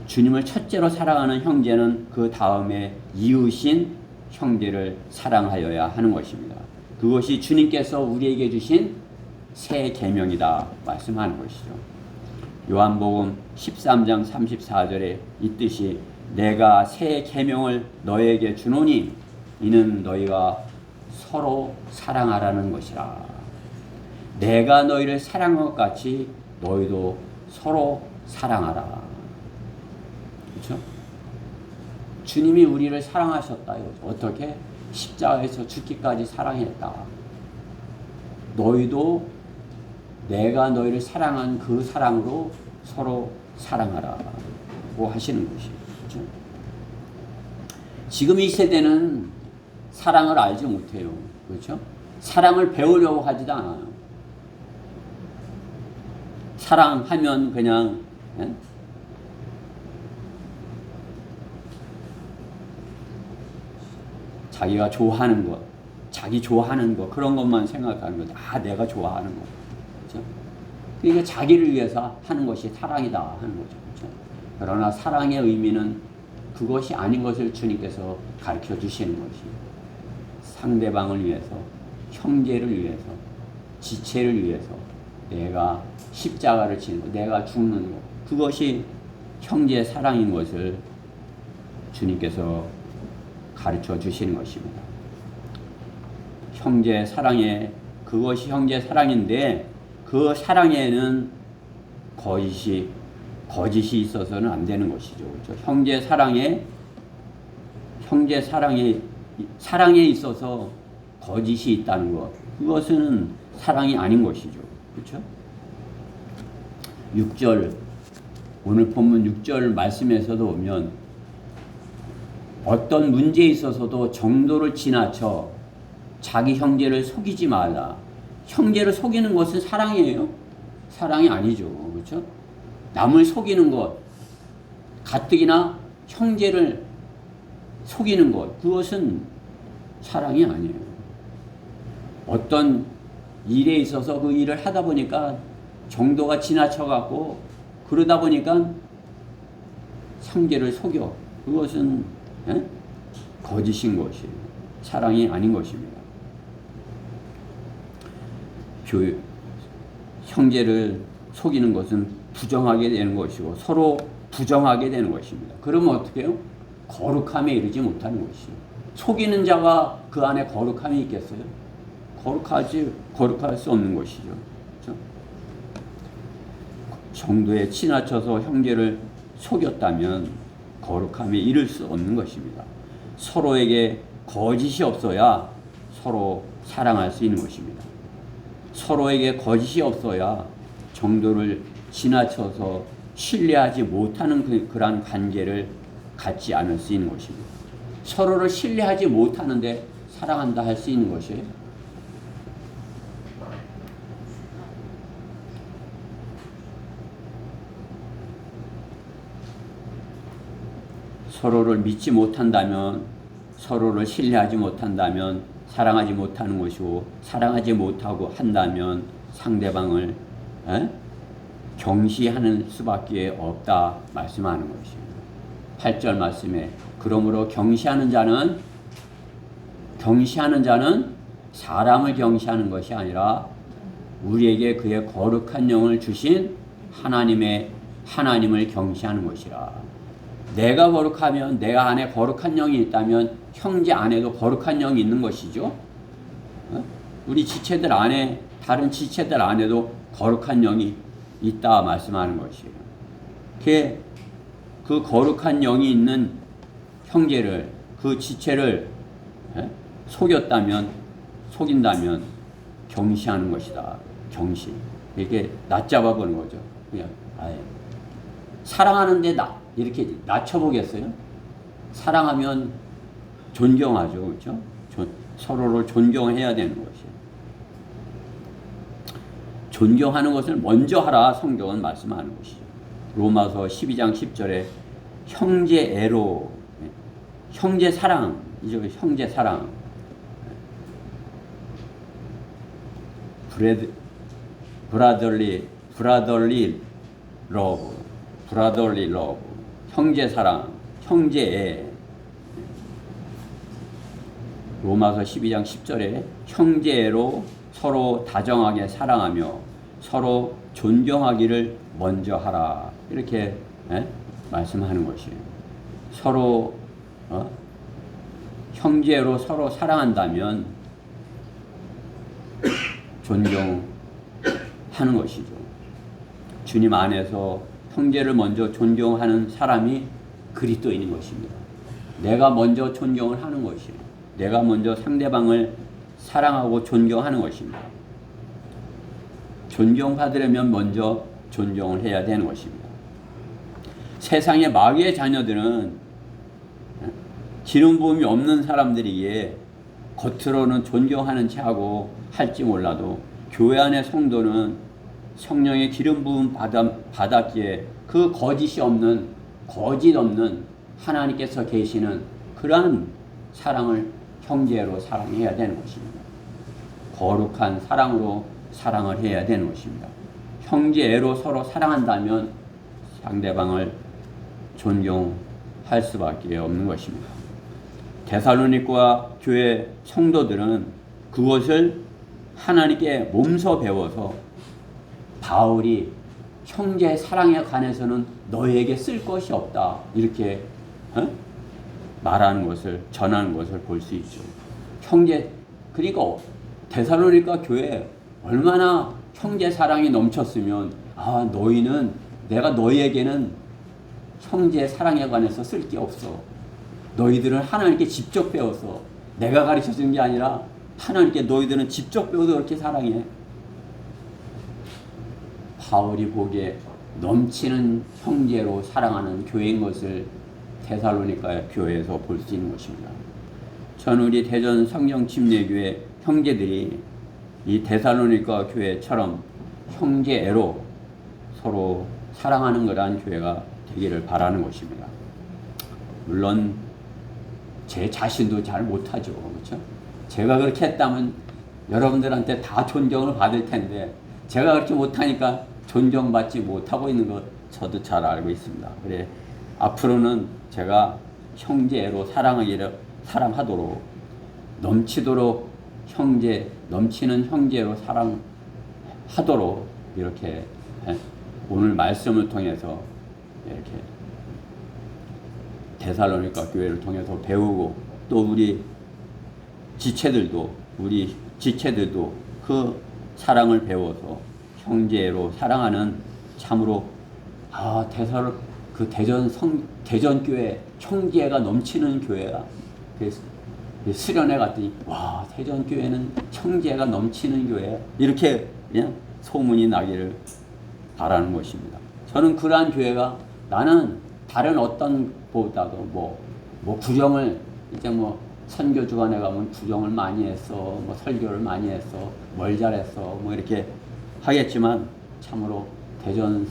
주님을 첫째로 사랑하는 형제는 그 다음에 이웃인 형제를 사랑하여야 하는 것입니다. 그것이 주님께서 우리에게 주신 새 계명이다 말씀하는 것이죠. 요한복음 13장 34절에 있듯이 내가 새 계명을 너에게 주노니 이는 너희가 서로 사랑하라는 것이라. 내가 너희를 사랑한 것 같이 너희도 서로 사랑하라. 그렇죠? 주님이 우리를 사랑하셨다. 어떻게? 십자가에서 죽기까지 사랑했다. 너희도 내가 너희를 사랑한 그 사랑으로 서로 사랑하라고 하시는 것이죠. 그렇죠? 지금 이 세대는 사랑을 알지 못해요. 그렇죠? 사랑을 배우려고 하지도 않아요. 사랑하면 그냥 자기가 좋아하는 것, 자기 좋아하는 것, 그런 것만 생각하는 거죠. 내가 좋아하는 것. 그렇죠? 그러니까 자기를 위해서 하는 것이 사랑이다 하는 거죠. 그렇죠? 그러나 사랑의 의미는 그것이 아닌 것을 주님께서 가르쳐 주시는 것이, 상대방을 위해서, 형제를 위해서, 지체를 위해서 내가 십자가를 지는 것, 내가 죽는 것, 그것이 형제 사랑인 것을 주님께서 가르쳐 주시는 것입니다. 형제 사랑에, 그것이 형제 사랑인데 그 사랑에는 거짓이 있어서는 안 되는 것이죠. 그렇죠? 사랑에 있어서 거짓이 있다는 것, 그것은 사랑이 아닌 것이죠. 그렇죠? 6절, 오늘 본문 6절 말씀에서도 보면 어떤 문제에 있어서도 정도를 지나쳐 자기 형제를 속이지 말라. 형제를 속이는 것은 사랑이에요? 사랑이 아니죠. 그렇죠? 남을 속이는 것, 가뜩이나 형제를 속이는 것, 그것은 사랑이 아니에요. 어떤 일에 있어서 그 일을 하다 보니까 정도가 지나쳐갖고 그러다 보니까 형제를 속여. 그것은 거짓인 것이에요. 사랑이 아닌 것입니다. 형제를 속이는 것은 부정하게 되는 것이고 서로 부정하게 되는 것입니다. 그러면 어떻게 해요? 거룩함에 이르지 못하는 것이죠. 속이는 자가 그 안에 거룩함이 있겠어요? 거룩할 수 없는 것이죠. 그렇죠? 정도에 지나쳐서 형제를 속였다면 거룩함에 이를 수 없는 것입니다. 서로에게 거짓이 없어야 서로 사랑할 수 있는 것입니다. 서로에게 거짓이 없어야 정도를 지나쳐서 신뢰하지 못하는 그러한 관계를 갖지 않을 수 있는 것입니다. 서로를 신뢰하지 못하는데 사랑한다 할 수 있는 것이에요. 서로를 믿지 못한다면, 서로를 신뢰하지 못한다면 사랑하지 못하는 것이고, 사랑하지 못하고 한다면 상대방을 경시하는 수밖에 없다 말씀하는 것입니다. 8절 말씀에 그러므로 경시하는 자는 사람을 경시하는 것이 아니라 우리에게 그의 거룩한 영을 주신 하나님을 경시하는 것이라. 내가 거룩하면, 내가 안에 거룩한 영이 있다면 형제 안에도 거룩한 영이 있는 것이죠. 우리 지체들 안에, 다른 지체들 안에도 거룩한 영이 있다 말씀하는 것이에요. 그 거룩한 영이 있는 형제를, 그 지체를 속인다면 경시하는 것이다. 경시. 이렇게 낮잡아 보는 거죠. 그냥 사랑하는데 이렇게 낮춰보겠어요? 사랑하면 존경하죠. 그렇죠? 서로를 존경해야 되는 것이에요. 존경하는 것을 먼저 하라 성경은 말씀하는 것이죠. 로마서 12장 10절에 형제애로, 형제사랑이죠. 형제사랑. 브라더리 러브, 형제사랑, 형제애. 로마서 12장 10절에 형제애로 서로 다정하게 사랑하며 서로 존경하기를 먼저 하라. 이렇게 말씀하는 것이에요. 서로 형제로 서로 사랑한다면 존경하는 것이죠. 주님 안에서 형제를 먼저 존경하는 사람이 그리스도인인 것입니다. 내가 먼저 존경을 하는 것이에요. 내가 먼저 상대방을 사랑하고 존경하는 것입니다. 존경받으려면 먼저 존경을 해야 되는 것입니다. 세상의 마귀의 자녀들은 기름 부음이 없는 사람들이기에 겉으로는 존경하는 체하고 할지 몰라도 교회 안의 성도는 성령의 기름 부음 받았기에 그 거짓 없는 하나님께서 계시는 그러한 사랑을 형제로 사랑해야 되는 것입니다. 거룩한 사랑으로 사랑을 해야 되는 것입니다. 형제애로 서로 사랑한다면 상대방을 존경할 수밖에 없는 것입니다. 데살로니가 교회 성도들은 그것을 하나님께 몸소 배워서 바울이 형제 사랑에 관해서는 너에게 쓸 것이 없다 이렇게 말하는 것을, 전하는 것을 볼 수 있죠. 그러니까 데살로니가 교회 얼마나 형제 사랑이 넘쳤으면 내가 너희에게는 형제 사랑에 관해서 쓸 게 없어. 너희들은 하나님께 직접 배워서 내가 가르쳐 준 게 아니라 하나님께 너희들은 직접 배워서 그렇게 사랑해. 바울이 보기에 넘치는 형제로 사랑하는 교회인 것을 데살로니가 교회에서 볼 수 있는 것입니다. 전 우리 대전 성령 침례교회 형제들이 이 데살로니가 교회처럼 형제애로 서로 사랑하는 그러한 교회가 되기를 바라는 것입니다. 물론 제 자신도 잘 못하죠. 그렇죠? 제가 그렇게 했다면 여러분들한테 다 존경을 받을 텐데 제가 그렇게 못하니까 존경받지 못하고 있는 것 저도 잘 알고 있습니다. 그래 앞으로는 제가 형제로 사랑하도록 넘치도록 넘치는 형제로 사랑하도록 이렇게 오늘 말씀을 통해서 이렇게 데살로니가 교회를 통해서 배우고 또 우리 지체들도 그 사랑을 배워서 형제로 사랑하는 참으로 대전 교회 형제가 넘치는 교회가 수련회 갔더니 와 대전 교회는 형제가 넘치는 교회 이렇게 그냥 소문이 나기를 바라는 것입니다. 저는 그러한 교회가 나는 다른 어떤 보다도 뭐 구정을 이제 뭐 선교 주간에 가면 구정을 많이 했어, 뭐 설교를 많이 했어, 뭘 잘했어, 뭐 이렇게 하겠지만 참으로 대전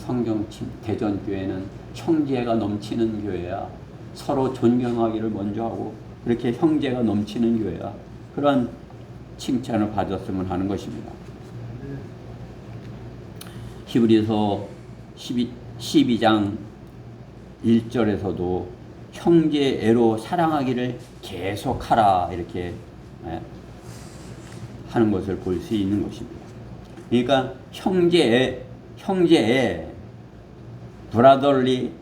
교회는 형제가 넘치는 교회야. 서로 존경하기를 먼저 하고 그렇게 형제가 넘치는 교회야. 그런 칭찬을 받았으면 하는 것입니다. 히브리서 12장 1절에서도 형제애로 사랑하기를 계속하라 이렇게 하는 것을 볼 수 있는 것입니다. 그러니까 형제애 브라더리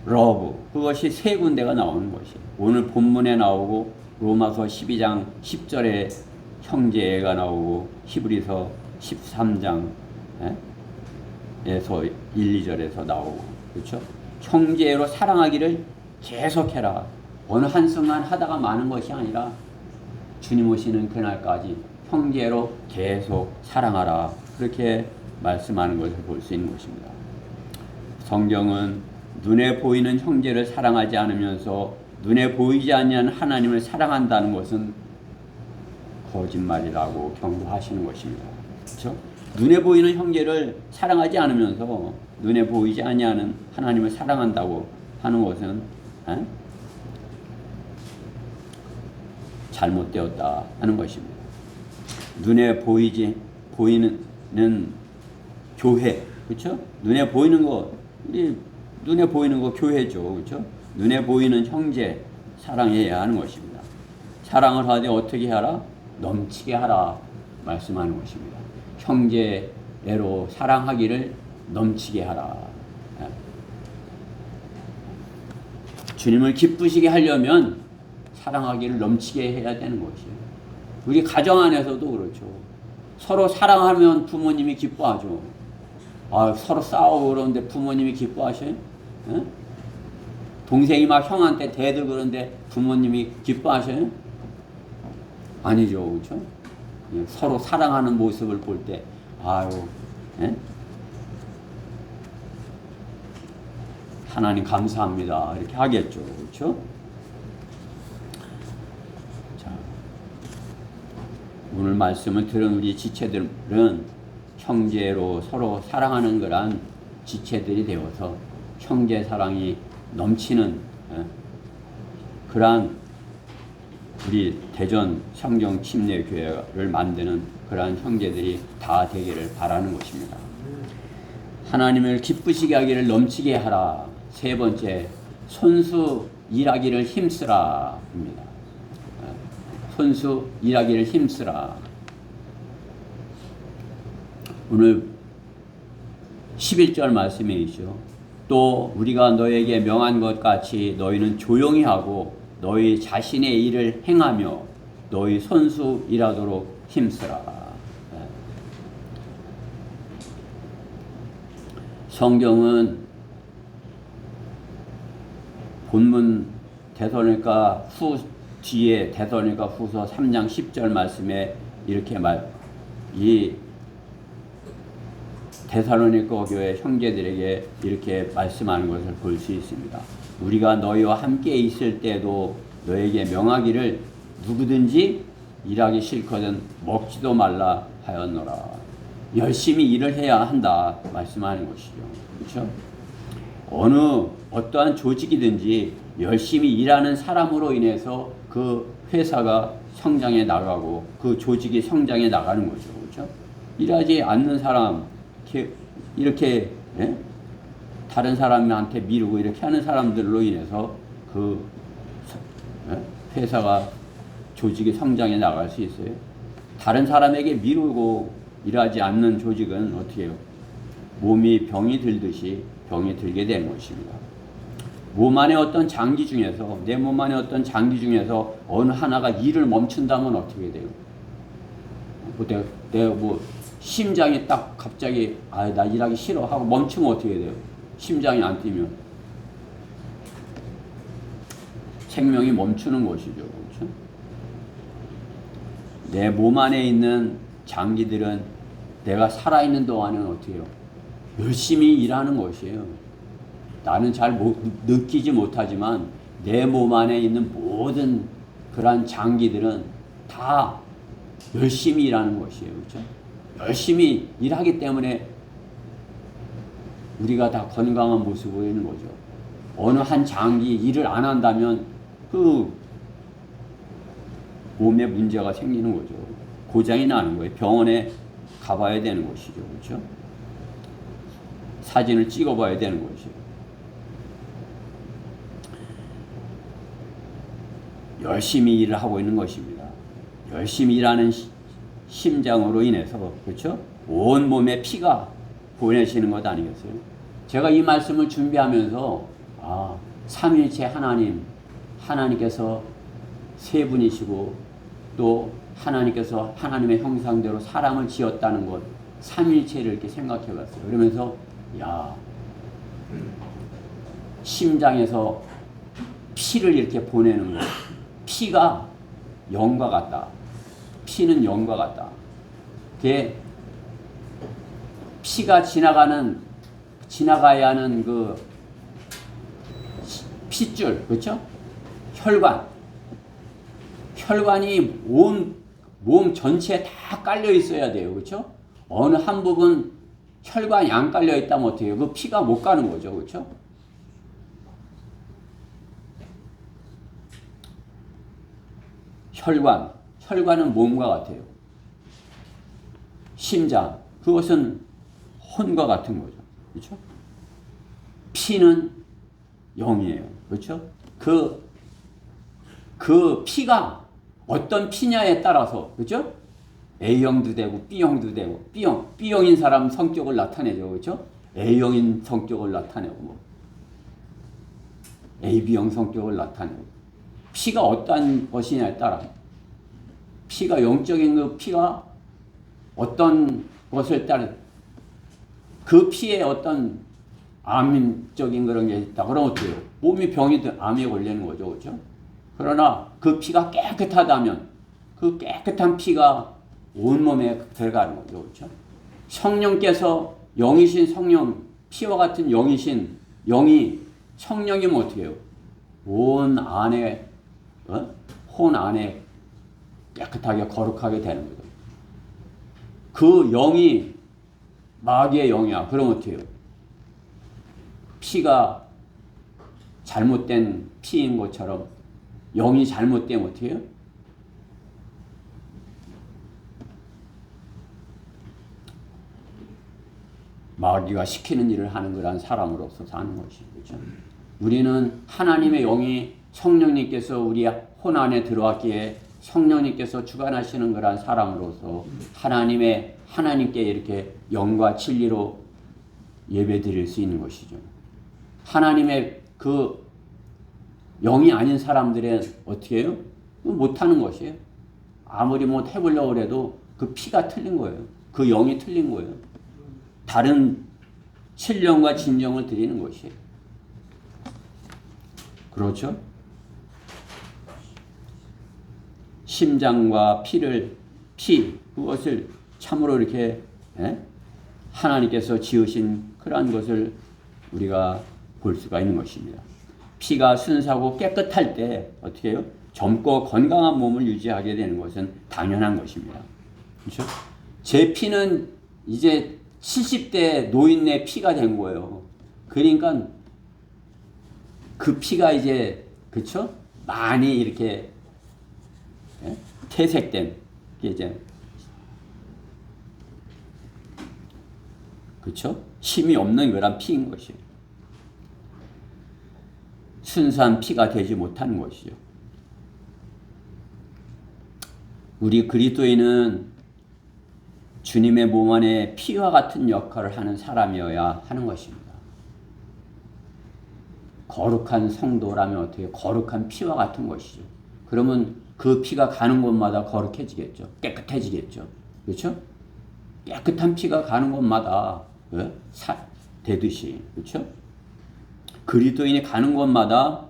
러브 그것이 세 군데가 나오는 것이에요. 오늘 본문에 나오고 로마서 12장 10절에 형제애가 나오고 히브리서 13장 에서 1, 2절에서 나오고 그렇죠? 형제로 사랑하기를 계속해라. 어느 한순간 하다가 마는 것이 아니라 주님 오시는 그날까지 형제로 계속 사랑하라. 그렇게 말씀하는 것을 볼 수 있는 것입니다. 성경은 눈에 보이는 형제를 사랑하지 않으면서 눈에 보이지 않는 하나님을 사랑한다는 것은 거짓말이라고 경고하시는 것입니다. 그렇죠? 눈에 보이는 형제를 사랑하지 않으면서 눈에 보이지 아니하는 하나님을 사랑한다고 하는 것은 잘못되었다 하는 것입니다. 눈에 보이는 교회, 그렇죠? 눈에 보이는 거 교회죠, 그렇죠? 눈에 보이는 형제 사랑해야 하는 것입니다. 사랑을 하되 어떻게 하라? 넘치게 하라 말씀하는 것입니다. 형제애로 사랑하기를 넘치게 하라. 주님을 기쁘시게 하려면 사랑하기를 넘치게 해야 되는 것이에요. 우리 가정 안에서도 그렇죠. 서로 사랑하면 부모님이 기뻐하죠. 서로 싸우고 그러는데 부모님이 기뻐하셔요? 동생이 막 형한테 대들 그러는데 부모님이 기뻐하셔요? 아니죠, 그렇죠? 서로 사랑하는 모습을 볼 때, 하나님 감사합니다. 이렇게 하겠죠, 그렇죠? 자, 오늘 말씀을 들은 우리 지체들은 형제로 서로 사랑하는 그런 지체들이 되어서 형제 사랑이 넘치는 그러한 우리 대전 성경 침례 교회를 만드는 그러한 형제들이 다 되기를 바라는 것입니다. 하나님을 기쁘시게 하기를 넘치게 하라. 세 번째, 손수 일하기를 힘쓰라 입니다. 손수 일하기를 힘쓰라. 오늘 11절 말씀에 있죠. 또 우리가 너에게 명한 것 같이 너희는 조용히 하고 너희 자신의 일을 행하며 너희 손수 일하도록 힘쓰라. 성경은 본문 데살로니가 뒤에 데살로니가 후서 3장 10절 말씀에 이렇게 이 데살로니가 교회 형제들에게 이렇게 말씀하는 것을 볼 수 있습니다. 우리가 너희와 함께 있을 때도 너에게 명하기를 누구든지 일하기 싫거든 먹지도 말라 하였노라. 열심히 일을 해야 한다 말씀하는 것이죠. 그렇죠? 어떠한 조직이든지 열심히 일하는 사람으로 인해서 그 회사가 성장해 나가고 그 조직이 성장해 나가는 거죠. 그렇죠? 일하지 않는 사람, 이렇게 예? 다른 사람한테 미루고 이렇게 하는 사람들로 인해서 그 예? 회사가 조직이 성장해 나갈 수 있어요. 다른 사람에게 미루고 일하지 않는 조직은 어떻게 해요? 몸이 병이 들듯이 병이 들게 되는 것입니다. 몸 안에 어떤 장기 중에서 내 몸 안에 어떤 장기 중에서 어느 하나가 일을 멈춘다면 어떻게 돼요? 내가 뭐 심장이 딱 갑자기 나 일하기 싫어 하고 멈추면 어떻게 돼요? 심장이 안 뛰면 생명이 멈추는 것이죠. 그렇죠? 내 몸 안에 있는 장기들은 내가 살아있는 동안은 어떻게 해요? 열심히 일하는 것이에요. 나는 잘 느끼지 못하지만 내 몸 안에 있는 모든 그러한 장기들은 다 열심히 일하는 것이에요. 그렇죠? 열심히 일하기 때문에 우리가 다 건강한 모습을 보이는 거죠. 어느 한 장기 일을 안 한다면 그 몸에 문제가 생기는 거죠. 고장이 나는 거예요. 병원에 가봐야 되는 것이죠. 그렇죠? 사진을 찍어봐야 되는 것이죠. 열심히 일을 하고 있는 것입니다. 열심히 일하는 심장으로 인해서 그렇죠? 온 몸에 피가 보내시는 것 아니겠어요? 제가 이 말씀을 준비하면서 삼위일체 하나님께서 세 분이시고 또 하나님께서 하나님의 형상대로 사람을 지었다는 것, 삼위일체를 이렇게 생각해 봤어요. 그러면서 심장에서 피를 이렇게 보내는 것, 피가 영과 같다. 피는 영과 같다. 그게 피가 지나가야 하는 그 핏줄, 그렇죠? 혈관이 온 몸 전체에 다 깔려 있어야 돼요. 그렇죠? 어느 한 부분 혈관이 안 깔려 있다면 어떻게 해요? 그 피가 못 가는 거죠. 그렇죠? 혈관은 몸과 같아요. 심장, 그것은 혼과 같은 거죠. 그렇죠? 피는 영이에요. 그렇죠? 그 피가 어떤 피냐에 따라서, 그렇죠? A형도 되고 B형도 되고, B형인 사람 성격을 나타내죠. 그렇죠? A형인 성격을 나타내고 AB형 성격을 나타내고, 피가 어떠한 것이냐에 따라, 피가 영적인 그 피가 어떤 것을 따라 그 피에 어떤 암적인 그런 게 있다. 그럼 어때요? 몸이 병이든 암에 걸리는 거죠. 그렇죠? 그러나 그 피가 깨끗하다면 그 깨끗한 피가 온몸에 들어가는 거죠. 그렇죠? 성령께서 영이신 성령, 피와 같은 영이신 영이 성령이면 어떻게 해요? 온 안에, 혼 안에 깨끗하게 거룩하게 되는 거죠. 그 영이 마귀의 영이야. 그럼 어떻게 해요? 피가 잘못된 피인 것처럼 영이 잘못되면 어떻게 해요? 마귀가 시키는 일을 하는 그런 사람으로서 사는 것이죠. 그렇죠? 우리는 하나님의 영이 성령님께서 우리 혼 안에 들어왔기에 성령님께서 주관하시는 그런 사람으로서 하나님께 이렇게 영과 진리로 예배 드릴 수 있는 것이죠. 하나님의 그 영이 아닌 사람들은 어떻게 해요? 못하는 것이에요. 아무리 뭐 해보려고 해도 그 피가 틀린 거예요. 그 영이 틀린 거예요. 다른 신령과 진정을 드리는 것이에요. 그렇죠? 심장과 그것을 참으로 이렇게 하나님께서 지으신 그러한 것을 우리가 볼 수가 있는 것입니다. 피가 순수하고 깨끗할 때 어떻게 해요? 젊고 건강한 몸을 유지하게 되는 것은 당연한 것입니다. 그렇죠? 제 피는 이제 70대 노인의 피가 된 거예요. 그러니까 그 피가 이제 그쵸? 많이 이렇게 예? 퇴색된 게 이제 그쵸? 힘이 없는 그런 피인 것이에요. 순수한 피가 되지 못하는 것이죠. 우리 그리스도인은 주님의 몸 안에 피와 같은 역할을 하는 사람이어야 하는 것입니다. 거룩한 성도라면 어떻게 거룩한 피와 같은 것이죠. 그러면 그 피가 가는 곳마다 거룩해지겠죠. 깨끗해지겠죠. 그렇죠? 깨끗한 피가 가는 곳마다 되듯이 그렇죠? 그리스도인이 가는 곳마다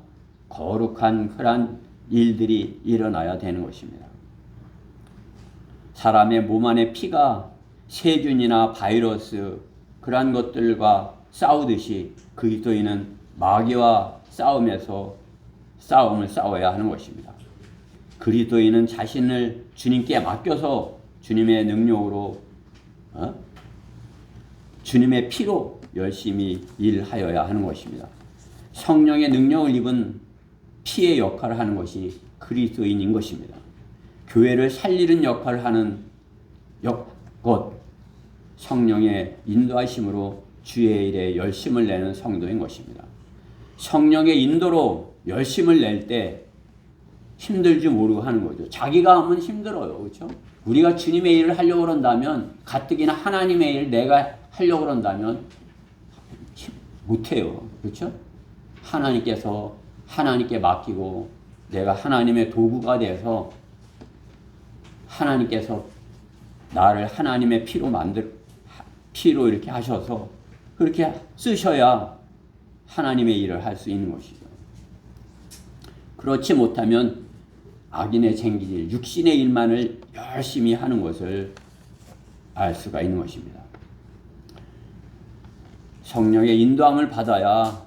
거룩한 그런 일들이 일어나야 되는 것입니다. 사람의 몸 안에 피가 세균이나 바이러스 그러한 것들과 싸우듯이 그리스도인은 마귀와 싸움을 싸워야 하는 것입니다. 그리스도인은 자신을 주님께 맡겨서 주님의 능력으로 주님의 피로 열심히 일하여야 하는 것입니다. 성령의 능력을 입은 피의 역할을 하는 것이 그리스도인인 것입니다. 교회를 살리는 역할을 하는 것, 성령의 인도하심으로 주의 일에 열심을 내는 성도인 것입니다. 성령의 인도로 열심을 낼 때 힘들지 모르고 하는 거죠. 자기가 하면 힘들어요. 그렇죠? 우리가 주님의 일을 하려고 그런다면 가뜩이나 하나님의 일을 내가 하려고 그런다면 못해요. 그렇죠? 하나님께 맡기고 내가 하나님의 도구가 돼서 하나님께서 나를 하나님의 피로 이렇게 하셔서 그렇게 쓰셔야 하나님의 일을 할 수 있는 것이죠. 그렇지 못하면 악인의 쟁기질, 육신의 일만을 열심히 하는 것을 알 수가 있는 것입니다. 성령의 인도함을 받아야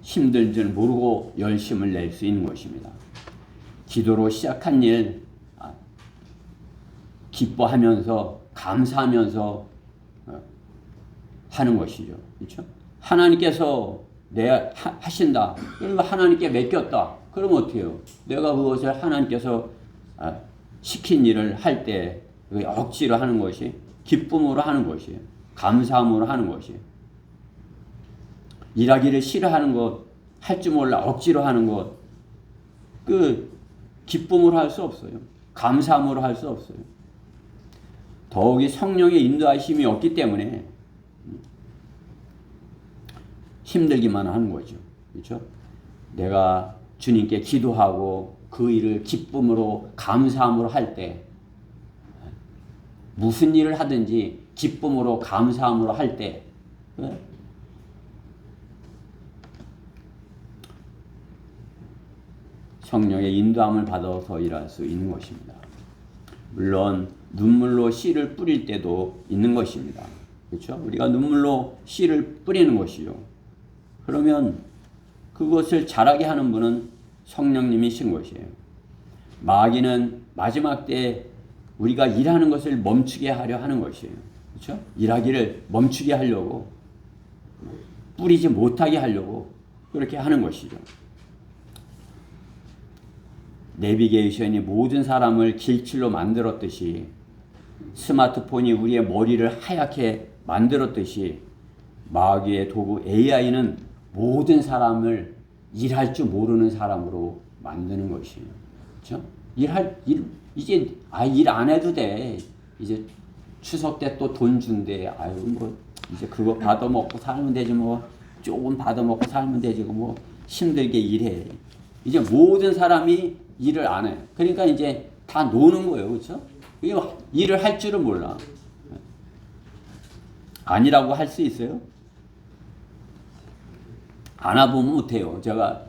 힘들 줄 모르고 열심을 낼 수 있는 것입니다. 기도로 시작한 일 기뻐하면서 감사하면서 하는 것이죠. 그렇죠? 하나님께서 하신다. 그러면 하나님께 맡겼다. 그러면 어떻게 해요? 내가 그것을 하나님께서 시킨 일을 할 때 억지로 하는 것이 기쁨으로 하는 것이에요. 감사함으로 하는 것이에요. 일하기를 싫어하는 것, 할 줄 몰라 억지로 하는 것, 기쁨으로 할 수 없어요. 감사함으로 할 수 없어요. 더욱이 성령의 인도하심이 없기 때문에 힘들기만 하는 거죠. 그렇죠? 내가 주님께 기도하고 그 일을 기쁨으로 감사함으로 할 때 무슨 일을 하든지 기쁨으로 감사함으로 할 때 성령의 인도함을 받아서 일할 수 있는 것입니다. 물론 눈물로 씨를 뿌릴 때도 있는 것입니다. 그렇죠? 우리가 눈물로 씨를 뿌리는 것이죠. 그러면 그것을 자라게 하는 분은 성령님이신 것이에요. 마귀는 마지막 때 우리가 일하는 것을 멈추게 하려 하는 것이에요. 그렇죠? 일하기를 멈추게 하려고 뿌리지 못하게 하려고 그렇게 하는 것이죠. 내비게이션이 모든 사람을 길칠로 만들었듯이 스마트폰이 우리의 머리를 하얗게 만들었듯이 마귀의 도구 AI는 모든 사람을 일할 줄 모르는 사람으로 만드는 것이에요. 그렇죠? 이제 일 안 해도 돼. 이제 추석 때 또 돈 준대. 아유 뭐 이제 그거 받아 먹고 살면 되지 뭐 조금 받아 먹고 살면 되지 뭐 힘들게 일해. 이제 모든 사람이 일을 안 해. 그러니까 이제 다 노는 거예요. 그렇죠? 일을 할 줄은 몰라. 아니라고 할 수 있어요? 안 해보면 못해요. 제가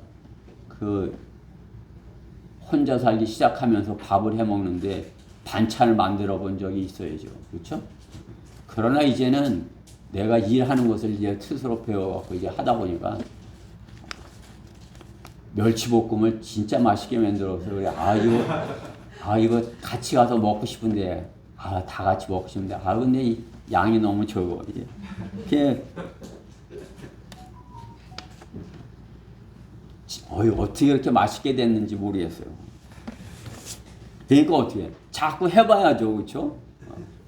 혼자 살기 시작하면서 밥을 해 먹는데 반찬을 만들어 본 적이 있어야죠. 그렇죠? 그러나 이제는 내가 일하는 것을 이제 스스로 배워갖고 이제 하다 보니까 멸치볶음을 진짜 맛있게 만들어서 그래. 이거 같이 가서 먹고 싶은데 다 같이 먹고 싶은데 근데 이 양이 너무 적어. 이제 어떻게 이렇게 맛있게 됐는지 모르겠어요. 그러니까 어떻게 자꾸 해봐야죠, 그렇죠?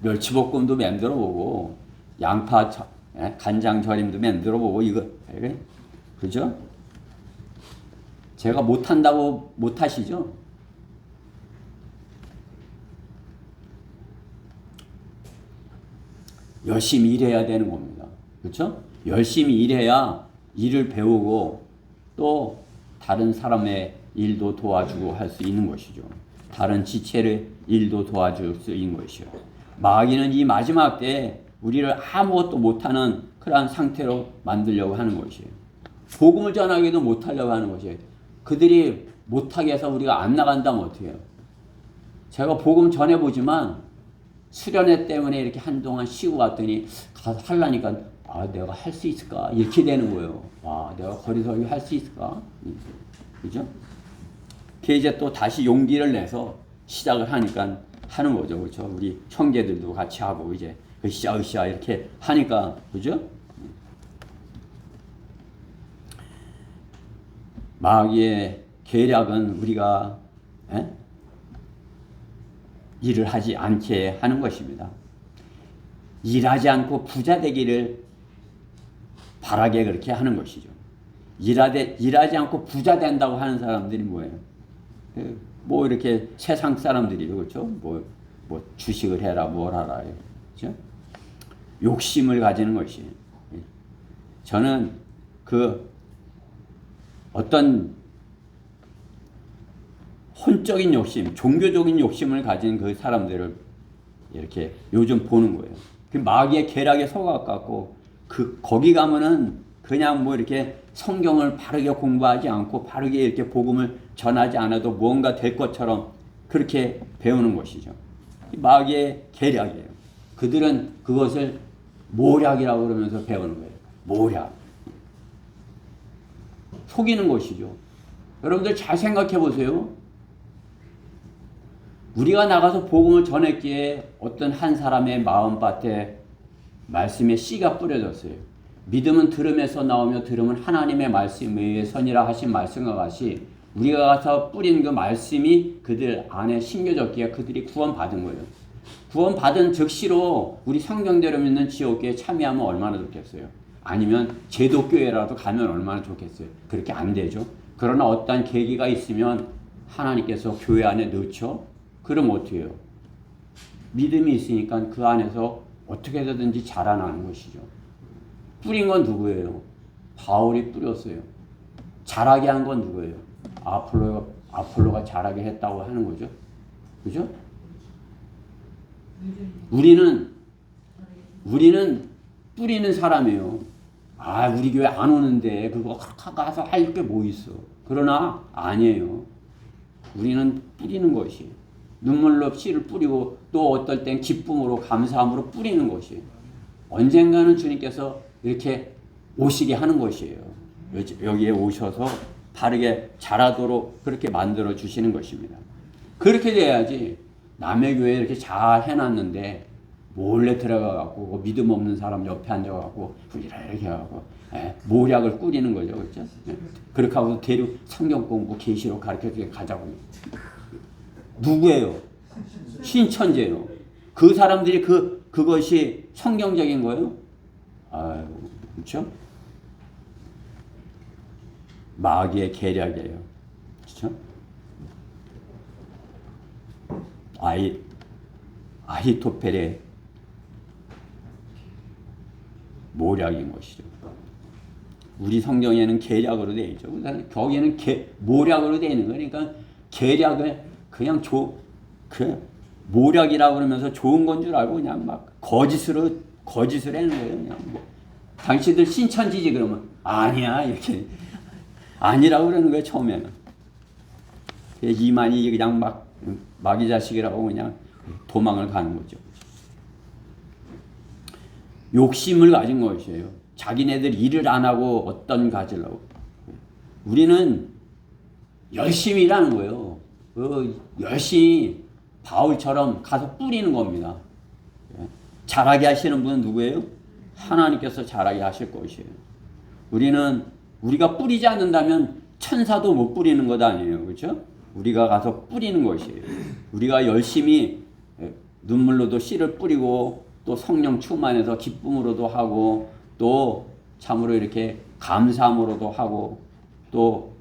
멸치볶음도 만들어보고 양파 간장 절임도 만들어보고 이거 그죠? 제가 못한다고 못하시죠? 열심히 일해야 되는 겁니다. 그렇죠? 열심히 일해야 일을 배우고 또 다른 사람의 일도 도와주고 할 수 있는 것이죠. 다른 지체의 일도 도와줄 수 있는 것이요. 마귀는 이 마지막 때에 우리를 아무것도 못하는 그러한 상태로 만들려고 하는 것이에요. 복음을 전하기도 못하려고 하는 것이에요. 그들이 못하게 해서 우리가 안 나간다면 어떻게 해요? 제가 복음 전해보지만 수련회 때문에 이렇게 한동안 쉬고 갔더니 가서 하려니까 내가 할 수 있을까? 이렇게 되는 거예요. 내가 거리서 할 수 있을까? 그죠? 이제 또 다시 용기를 내서 시작을 하니까 하는 거죠. 그렇죠? 우리 형제들도 같이 하고 이제 으쌰 이렇게 하니까 그죠? 마귀의 계략은 우리가 일을 하지 않게 하는 것입니다. 일하지 않고 부자 되기를 바라게 그렇게 하는 것이죠. 일하지 않고 부자 된다고 하는 사람들이 뭐예요? 뭐 이렇게 세상 사람들이죠, 그렇죠? 뭐 주식을 해라, 뭘 하라, 그렇죠? 욕심을 가지는 것이. 저는 그 어떤 혼적인 욕심, 종교적인 욕심을 가진 그 사람들을 이렇게 요즘 보는 거예요. 그 마귀의 계략에 속아갖고 거기 가면은 그냥 뭐 이렇게 성경을 바르게 공부하지 않고 바르게 이렇게 복음을 전하지 않아도 뭔가 될 것처럼 그렇게 배우는 것이죠. 마귀의 계략이에요. 그들은 그것을 모략이라고 그러면서 배우는 거예요. 모략. 속이는 것이죠. 여러분들 잘 생각해 보세요. 우리가 나가서 복음을 전했기에 어떤 한 사람의 마음밭에 말씀의 씨가 뿌려졌어요. 믿음은 들음에서 나오며 들음은 하나님의 말씀에 의해 선이라 하신 말씀과 같이 우리가 가서 뿌린 그 말씀이 그들 안에 심겨졌기에 그들이 구원받은 거예요. 구원받은 즉시로 우리 성경대로 믿는 지옥교에 참여하면 얼마나 좋겠어요. 아니면 제도교회라도 가면 얼마나 좋겠어요. 그렇게 안 되죠. 그러나 어떤 계기가 있으면 하나님께서 교회 안에 넣죠. 그럼 어떻게 해요? 믿음이 있으니까 그 안에서 어떻게 해서든지 자라나는 것이죠. 뿌린 건 누구예요? 바울이 뿌렸어요. 자라게 한 건 누구예요? 아폴로가 자라게 했다고 하는 거죠. 그죠? 우리는 뿌리는 사람이에요. 우리 교회 안 오는데 그거 가서 할 게 뭐 있어. 그러나 아니에요. 우리는 뿌리는 것이 눈물로 씨를 뿌리고 또 어떨 땐 기쁨으로 감사함으로 뿌리는 것이에요. 언젠가는 주님께서 이렇게 오시게 하는 것이에요. 여기에 오셔서 바르게 자라도록 그렇게 만들어 주시는 것입니다. 그렇게 돼야지 남의 교회 이렇게 잘 해놨는데 몰래 들어가갖고 믿음 없는 사람 옆에 앉아갖고 이렇게 하고 모략을 꾸리는 거죠, 그렇죠? 그렇게 하고 대륙 성경 공부 계시록 가르쳐주게 가자고. 누구예요? 신천지예요. 그 사람들이 그것이 성경적인 거예요? 그렇죠? 마귀의 계략이에요. 그렇죠? 아히토펠의 모략인 것이죠. 우리 성경에는 계략으로 되어 있죠. 거기에는 모략으로 되어 있는 거니까 계략을 그냥 모략이라고 그러면서 좋은 건 줄 알고 그냥 막 거짓을 하는 거예요. 그냥 당신들 신천지지 그러면 아니야 이렇게 아니라고 그러는 거예요. 처음에는 이만희 그냥 막 마귀 자식이라고 그냥 도망을 가는 거죠. 욕심을 가진 것이에요. 자기네들 일을 안 하고 어떤 가지려고. 우리는 열심히 일하는 거예요. 열심히 바울처럼 가서 뿌리는 겁니다. 자라게 하시는 분은 누구예요? 하나님께서 자라게 하실 것이에요. 우리가 뿌리지 않는다면 천사도 못 뿌리는 것 아니에요. 그렇죠? 우리가 가서 뿌리는 것이에요. 우리가 열심히 눈물로도 씨를 뿌리고 또 성령 충만해서 기쁨으로도 하고 또 참으로 이렇게 감사함으로도 하고 또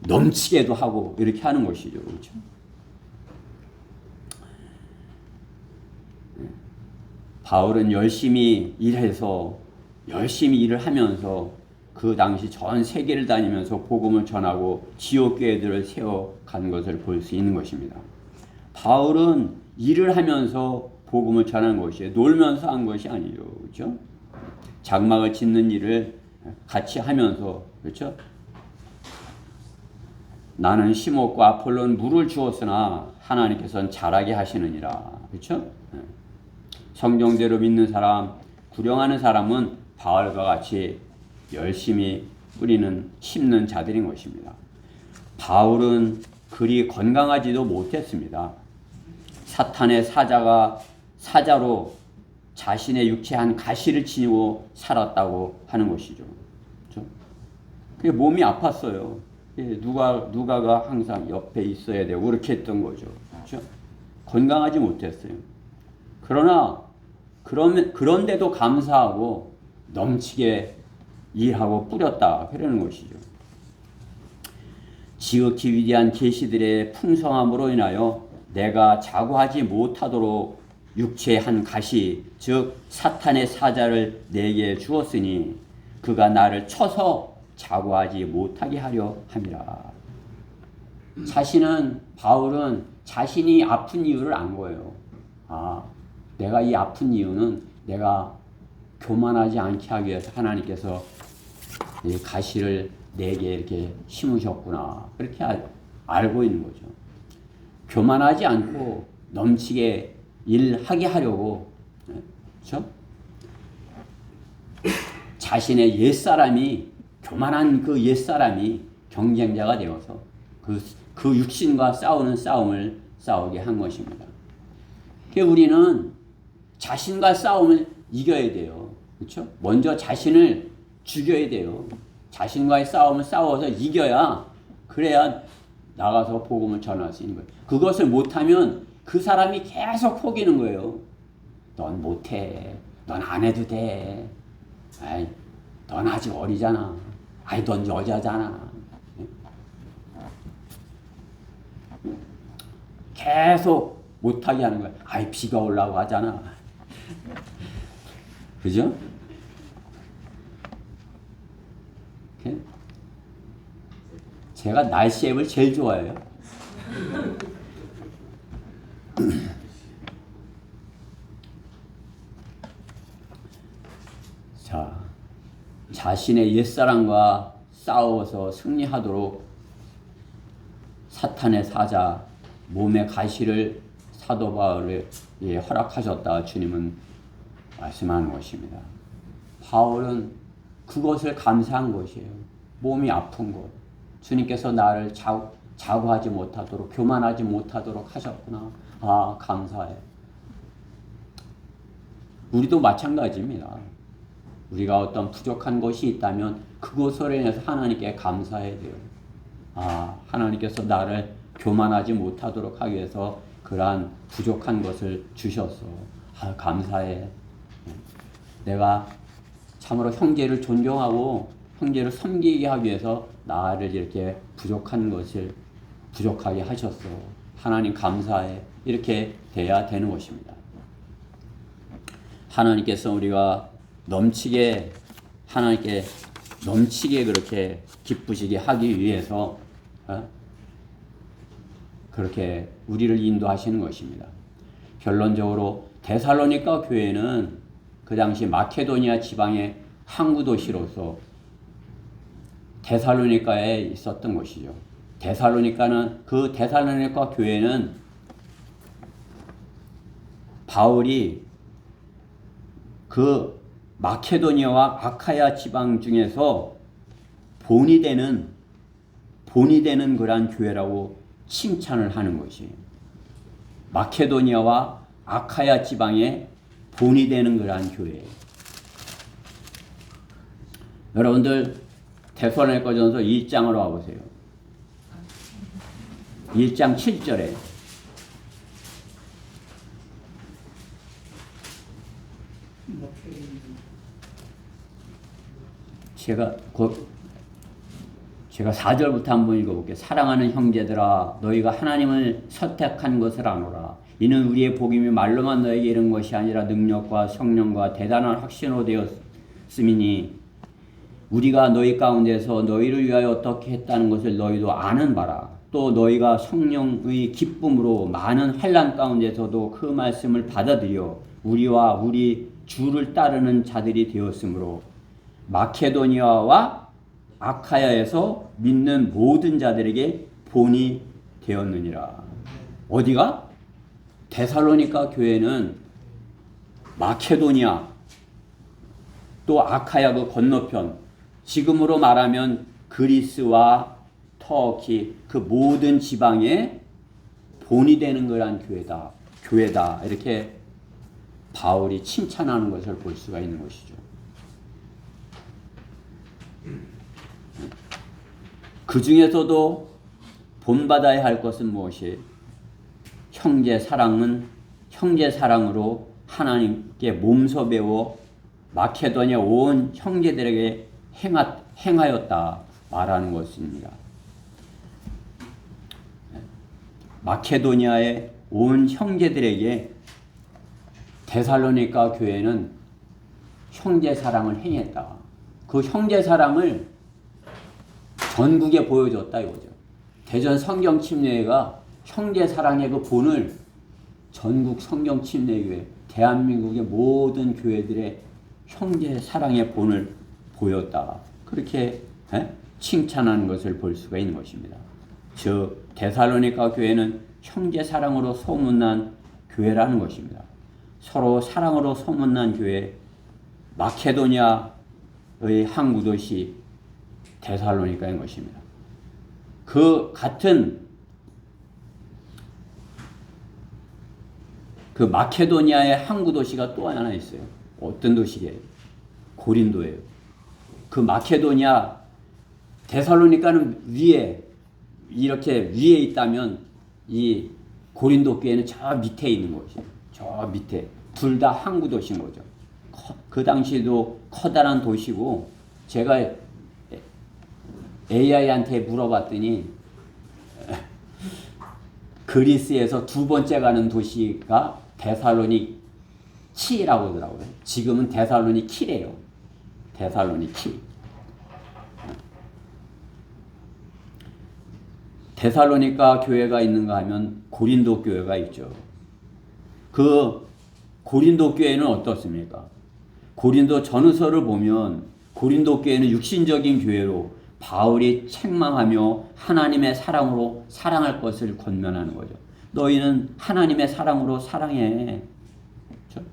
넘치게도 하고 이렇게 하는 것이죠. 그렇죠? 바울은 열심히 일해서 열심히 일을 하면서 그 당시 전 세계를 다니면서 복음을 전하고 지옥교회들을 세워간 것을 볼 수 있는 것입니다. 바울은 일을 하면서 복음을 전하는 것이에요. 놀면서 한 것이 아니에요. 그렇죠? 장막을 짓는 일을 같이 하면서 그렇죠? 나는 심었고 아폴로는 물을 주었으나 하나님께서는 자라게 하시느니라. 그렇죠? 성경대로 믿는 사람, 구령하는 사람은 바울과 같이 열심히 뿌리는 심는 자들인 것입니다. 바울은 그리 건강하지도 못했습니다. 사탄의 사자로 자신의 육체 한 가시를 지니고 살았다고 하는 것이죠. 그렇죠? 그게 몸이 아팠어요. 누가가 항상 옆에 있어야 되고 그렇게 했던 거죠. 그렇죠? 건강하지 못했어요. 그런데도 감사하고 넘치게 일하고 뿌렸다 그러는 것이죠. 지극히 위대한 계시들의 풍성함으로 인하여 내가 자고하지 못하도록 육체의 한 가시 즉 사탄의 사자를 내게 주었으니 그가 나를 쳐서 자고하지 못하게 하려 함이라. 바울은 자신이 아픈 이유를 안 거예요. 내가 이 아픈 이유는 내가 교만하지 않게 하기 위해서 하나님께서 이 가시를 내게 이렇게 심으셨구나. 그렇게 알고 있는 거죠. 교만하지 않고 넘치게 일하게 하려고. 그렇죠? 자신의 옛사람이 교만한 그 옛사람이 경쟁자가 되어서 그 육신과 싸우는 싸움을 싸우게 한 것입니다. 우리는 자신과 싸움을 이겨야 돼요. 그렇죠? 먼저 자신을 죽여야 돼요. 자신과의 싸움을 싸워서 그래야 나가서 복음을 전할 수 있는 거예요. 그것을 못하면 그 사람이 계속 속이는 거예요. 넌 못해. 넌 안 해도 돼. 넌 아직 어리잖아. 넌 여자잖아. 계속 못하게 하는 거야. 비가 올라고 하잖아. 그죠? 제가 날씨 앱을 제일 좋아해요. 자, 자신의 옛사람과 싸워서 승리하도록 사탄의 사자, 몸의 가시를 사도 바울에게 허락하셨다 주님은 말씀하는 것입니다. 바울은 그것을 감사한 것이에요. 몸이 아픈 것. 주님께서 나를 자고하지 못하도록 교만하지 못하도록 하셨구나. 감사해. 우리도 마찬가지입니다. 우리가 어떤 부족한 것이 있다면 그것으로 인해서 하나님께 감사해야 돼요. 하나님께서 나를 교만하지 못하도록 하기 위해서 그러한 부족한 것을 주셨어. 감사해. 내가 참으로 형제를 존경하고 형제를 섬기게 하기 위해서 나를 이렇게 부족하게 하셨어. 하나님 감사해. 이렇게 돼야 되는 것입니다. 하나님께서 우리가 하나님께 넘치게 그렇게 기쁘시게 하기 위해서 그렇게 우리를 인도하시는 것입니다. 결론적으로 데살로니가 교회는 그 당시 마케도니아 지방의 항구 도시로서 데살로니가에 있었던 것이죠. 그 데살로니가 교회는 바울이 그 마케도니아와 아카야 지방 중에서 본이 되는 그러한 교회라고 칭찬을 하는 것이에요. 마케도니아와 아카야 지방의 본이 되는 그러한 교회. 여러분들 데살로니가전서 1장으로 와보세요. 1장 7절에 제가 4절부터 한번 읽어볼게요. 사랑하는 형제들아 너희가 하나님을 선택한 것을 아노라. 이는 우리의 복음이 말로만 너에게 이른 것이 아니라 능력과 성령과 대단한 확신으로 되었음이니 우리가 너희 가운데서 너희를 위하여 어떻게 했다는 것을 너희도 아는 바라. 또 너희가 성령의 기쁨으로 많은 환난 가운데서도 그 말씀을 받아들여 우리와 우리 주를 따르는 자들이 되었으므로 마케도니아와 아카야에서 믿는 모든 자들에게 본이 되었느니라. 어디가? 데살로니가 교회는 마케도니아 또 아카야 그 건너편, 지금으로 말하면 그리스와 터키 그 모든 지방에 본이 되는 거란 교회다. 이렇게 바울이 칭찬하는 것을 볼 수가 있는 것이죠. 그 중에서도 본받아야 할 것은 무엇이? 형제 사랑으로 하나님께 몸소 배워 마케도니아 온 형제들에게 행하였다 말하는 것입니다. 마케도니아의 온 형제들에게 데살로니가 교회는 형제 사랑을 행했다. 그 형제 사랑을 전국에 보여줬다 이거죠. 대전 성경 침례회가 형제 사랑의 그 본을 전국 성경 침례교회, 대한민국의 모든 교회들의 형제 사랑의 본을 보였다. 그렇게 칭찬하는 것을 볼 수가 있는 것입니다. 즉 데살로니가 교회는 형제 사랑으로 소문난 교회라는 것입니다. 서로 사랑으로 소문난 교회, 마케도니아의 항구도시 데살로니가인 것입니다. 그 같은 그 마케도니아의 항구도시가 또 하나 있어요. 어떤 도시예요? 고린도예요. 그 마케도니아, 데살로니가는 위에 이렇게 위에 있다면 이 고린도 교회는 저 밑에 있는 거죠. 저 밑에 둘 다 항구도시인 거죠. 그 당시에도 커다란 도시고 제가 AI한테 물어봤더니 그리스에서 두 번째 가는 도시가 데살로니키라고 하더라고요. 지금은 데살로니키래요. 데살로니키. 데살로니가 교회가 있는가 하면 고린도 교회가 있죠. 그 고린도 교회는 어떻습니까? 고린도 전후서를 보면 고린도 교회는 육신적인 교회로 바울이 책망하며 하나님의 사랑으로 사랑할 것을 권면하는 거죠. 너희는 하나님의 사랑으로 사랑해. 그렇죠?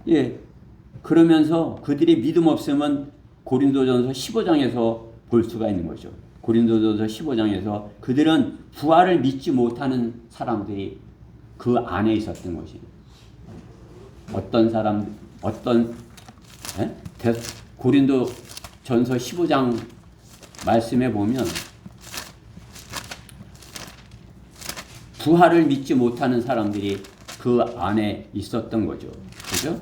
예. 그러면서 그들이 믿음 없으면 고린도전서 15장에서 볼 수가 있는 거죠. 고린도전서 15장에서 그들은 부활을 믿지 못하는 사람들이 그 안에 있었던 것이. 고린도 전서 15장 말씀에 보면 부활을 믿지 못하는 사람들이 그 안에 있었던 거죠. 그죠?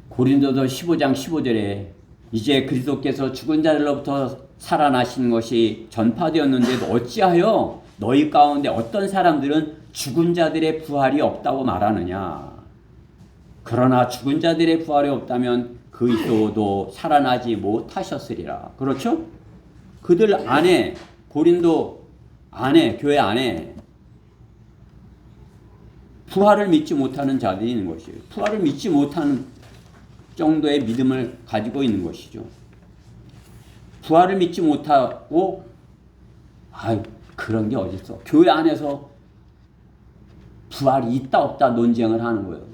고린도서 15장 15절에 이제 그리스도께서 죽은 자들로부터 살아나신 것이 전파되었는데도 어찌하여 너희 가운데 어떤 사람들은 죽은 자들의 부활이 없다고 말하느냐. 그러나 죽은 자들의 부활이 없다면 그리스도도 살아나지 못하셨으리라. 그렇죠? 그들 안에 고린도 안에 교회 안에 부활을 믿지 못하는 자들이 있는 것이에요. 부활을 믿지 못하는 정도의 믿음을 가지고 있는 것이죠. 부활을 믿지 못하고 그런 게 어딨어. 교회 안에서 부활이 있다 없다 논쟁을 하는 거예요.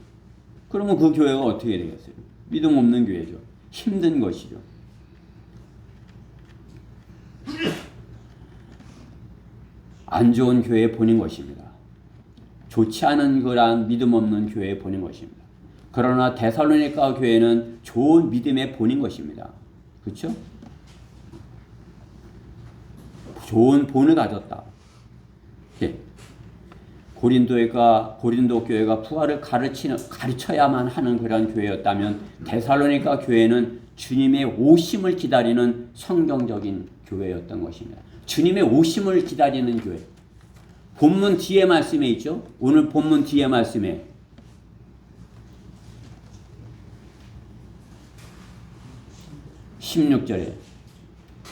그러면 그 교회가 어떻게 되겠어요? 믿음 없는 교회죠. 힘든 것이죠. 안 좋은 교회의 본인 것입니다. 좋지 않은 그러한 믿음 없는 교회에 보낸 것입니다. 그러나 데살로니가 교회는 좋은 믿음의 본인 것입니다. 그렇죠? 좋은 본을 가졌다. 예. 고린도 교회가 부활을 가르쳐야만 하는 그런 교회였다면 데살로니가 교회는 주님의 오심을 기다리는 성경적인 교회였던 것입니다. 주님의 오심을 기다리는 교회. 본문 뒤에 말씀에 있죠. 오늘 본문 뒤에 말씀에 16절에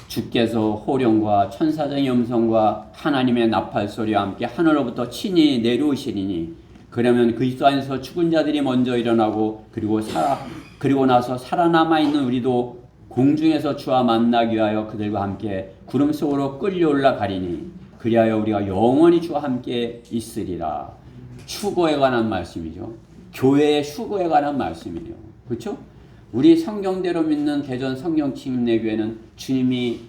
주께서 호령과 천사장의 음성과 하나님의 나팔소리와 함께 하늘로부터 친히 내려오시리니 그러면 그리스도 안에서 죽은 자들이 먼저 일어나고 그리고 나서 살아남아 있는 우리도 공중에서 주와 만나기 위하여 그들과 함께 구름 속으로 끌려 올라가리니 그리하여 우리가 영원히 주와 함께 있으리라. 휴거에 관한 말씀이죠. 교회의 휴거에 관한 말씀이에요. 그렇죠? 우리 성경대로 믿는 대전 성경침례교회는 주님이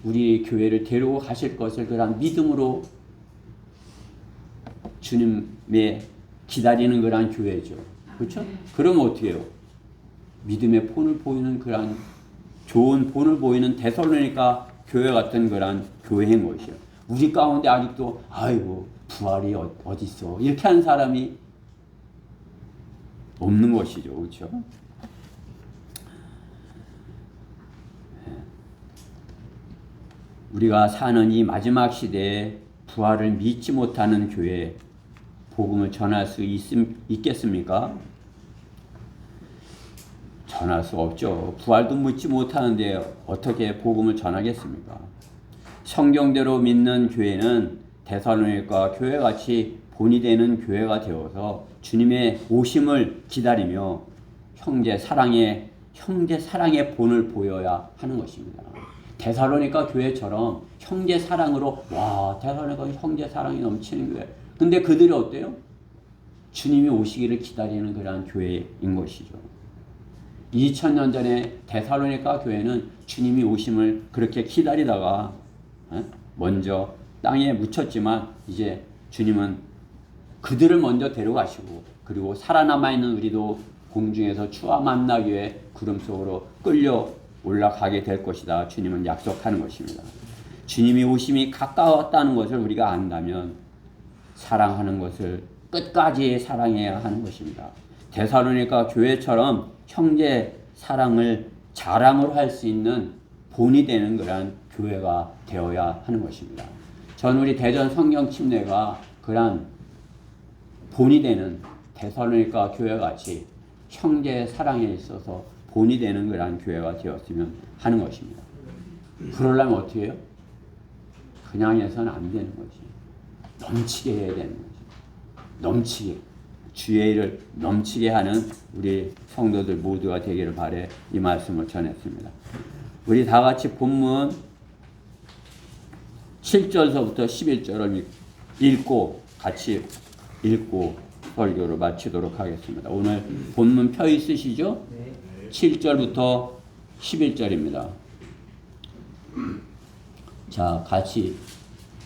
우리 교회를 데리고 가실 것을 그런 믿음으로 주님의 기다리는 그런 교회죠. 그렇죠? 그러면 어떻게 해요? 믿음의 본을 보이는 그런 좋은 본을 보이는 데살로니가 교회 같은 그런 교회인 것이요. 우리 가운데 아직도 아이고 부활이 어디 있어 이렇게 하는 사람이 없는 것이죠. 그렇죠? 우리가 사는 이 마지막 시대에 부활을 믿지 못하는 교회에 복음을 전할 수 있겠습니까? 전할 수 없죠. 부활도 믿지 못하는데 어떻게 복음을 전하겠습니까? 성경대로 믿는 교회는 데살로니가 교회같이 본이 되는 교회가 되어서 주님의 오심을 기다리며 형제 사랑의 본을 보여야 하는 것입니다. 데살로니가 교회처럼 형제 사랑으로 데살로니가 형제 사랑이 넘치는 교회. 근데 그들이 어때요? 주님이 오시기를 기다리는 그러한 교회인 것이죠. 2000년 전에 데살로니가 교회는 주님이 오심을 그렇게 기다리다가 먼저 땅에 묻혔지만 이제 주님은 그들을 먼저 데려가시고 그리고 살아남아 있는 우리도 공중에서 주와 만나기 위해 구름 속으로 끌려 올라가게 될 것이다. 주님은 약속하는 것입니다. 주님이 오심이 가까웠다는 것을 우리가 안다면 사랑하는 것을 끝까지 사랑해야 하는 것입니다. 데살로니가 교회처럼 형제 사랑을 자랑으로 할 수 있는 본이 되는 그런 교회가 되어야 하는 것입니다. 전 우리 대전 성경침례가 그런 본이 되는 데살로니가 교회같이 형제 사랑에 있어서 본이 되는 그런 교회가 되었으면 하는 것입니다. 그러려면 어떻게 해요? 그냥 해서는 안 되는 거지. 넘치게 해야 되는 거지. 넘치게. 주의 일을 넘치게 하는 우리 성도들 모두가 되기를 바래 이 말씀을 전했습니다. 우리 다 같이 본문 7절서부터 11절을 같이 읽고 설교를 마치도록 하겠습니다. 오늘 본문 펴 있으시죠? 7절부터 11절입니다. 자, 같이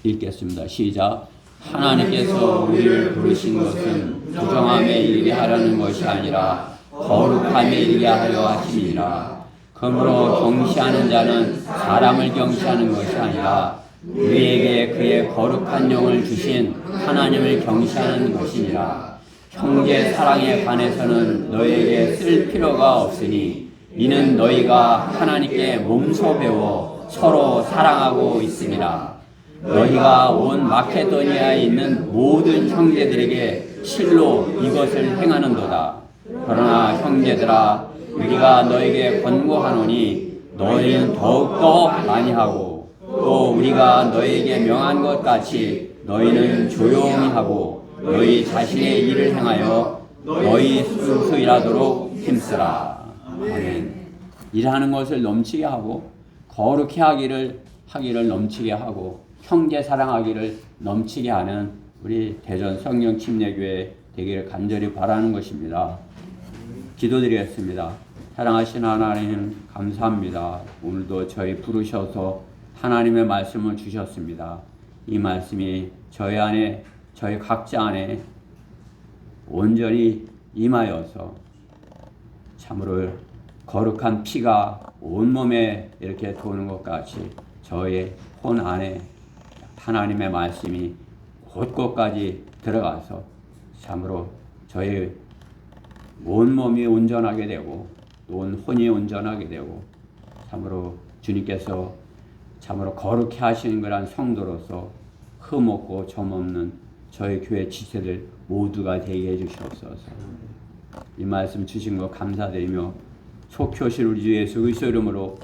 읽겠습니다. 시작. 하나님께서 우리를 부르신 것은 부정함에 이르게 하려는 것이 아니라 거룩함에 이르게 하려 하심이라. 그러므로 경시하는 자는 사람을 경시하는 것이 아니라 우리에게 그의 거룩한 영을 주신 하나님을 경시하는 것이니라. 형제 사랑에 관해서는 너희에게 쓸 필요가 없으니 이는 너희가 하나님께 몸소 배워 서로 사랑하고 있음이라. 너희가 온 마케도니아에 있는 모든 형제들에게 실로 이것을 행하는도다. 그러나 형제들아, 우리가 너에게 권고하노니 너희는 더욱더 많이 하고 또 우리가 너희에게 명한 것 같이 너희는 조용히 하고 너희 자신의 일을 행하여 너희 수수일하도록 힘쓰라. 아멘. 일하는 것을 넘치게 하고 거룩히 하기를 넘치게 하고 형제 사랑하기를 넘치게 하는 우리 대전 성령침례교회 되기를 간절히 바라는 것입니다. 기도드리겠습니다. 사랑하신 하나님 감사합니다. 오늘도 저희 부르셔서 하나님의 말씀을 주셨습니다. 이 말씀이 저희 각자 안에 온전히 임하여서 참으로 거룩한 피가 온몸에 이렇게 도는 것 같이 저의 혼 안에 하나님의 말씀이 곳곳까지 들어가서 참으로 저의 온몸이 온전하게 되고 온 혼이 온전하게 되고 참으로 주님께서 참으로 거룩해 하시는 그런 성도로서 흠없고 점없는 저희 교회 지체들 모두가 되게 해주시옵소서. 이 말씀 주신 거 감사드리며 속효실 우리 주 예수 그리스도 이름으로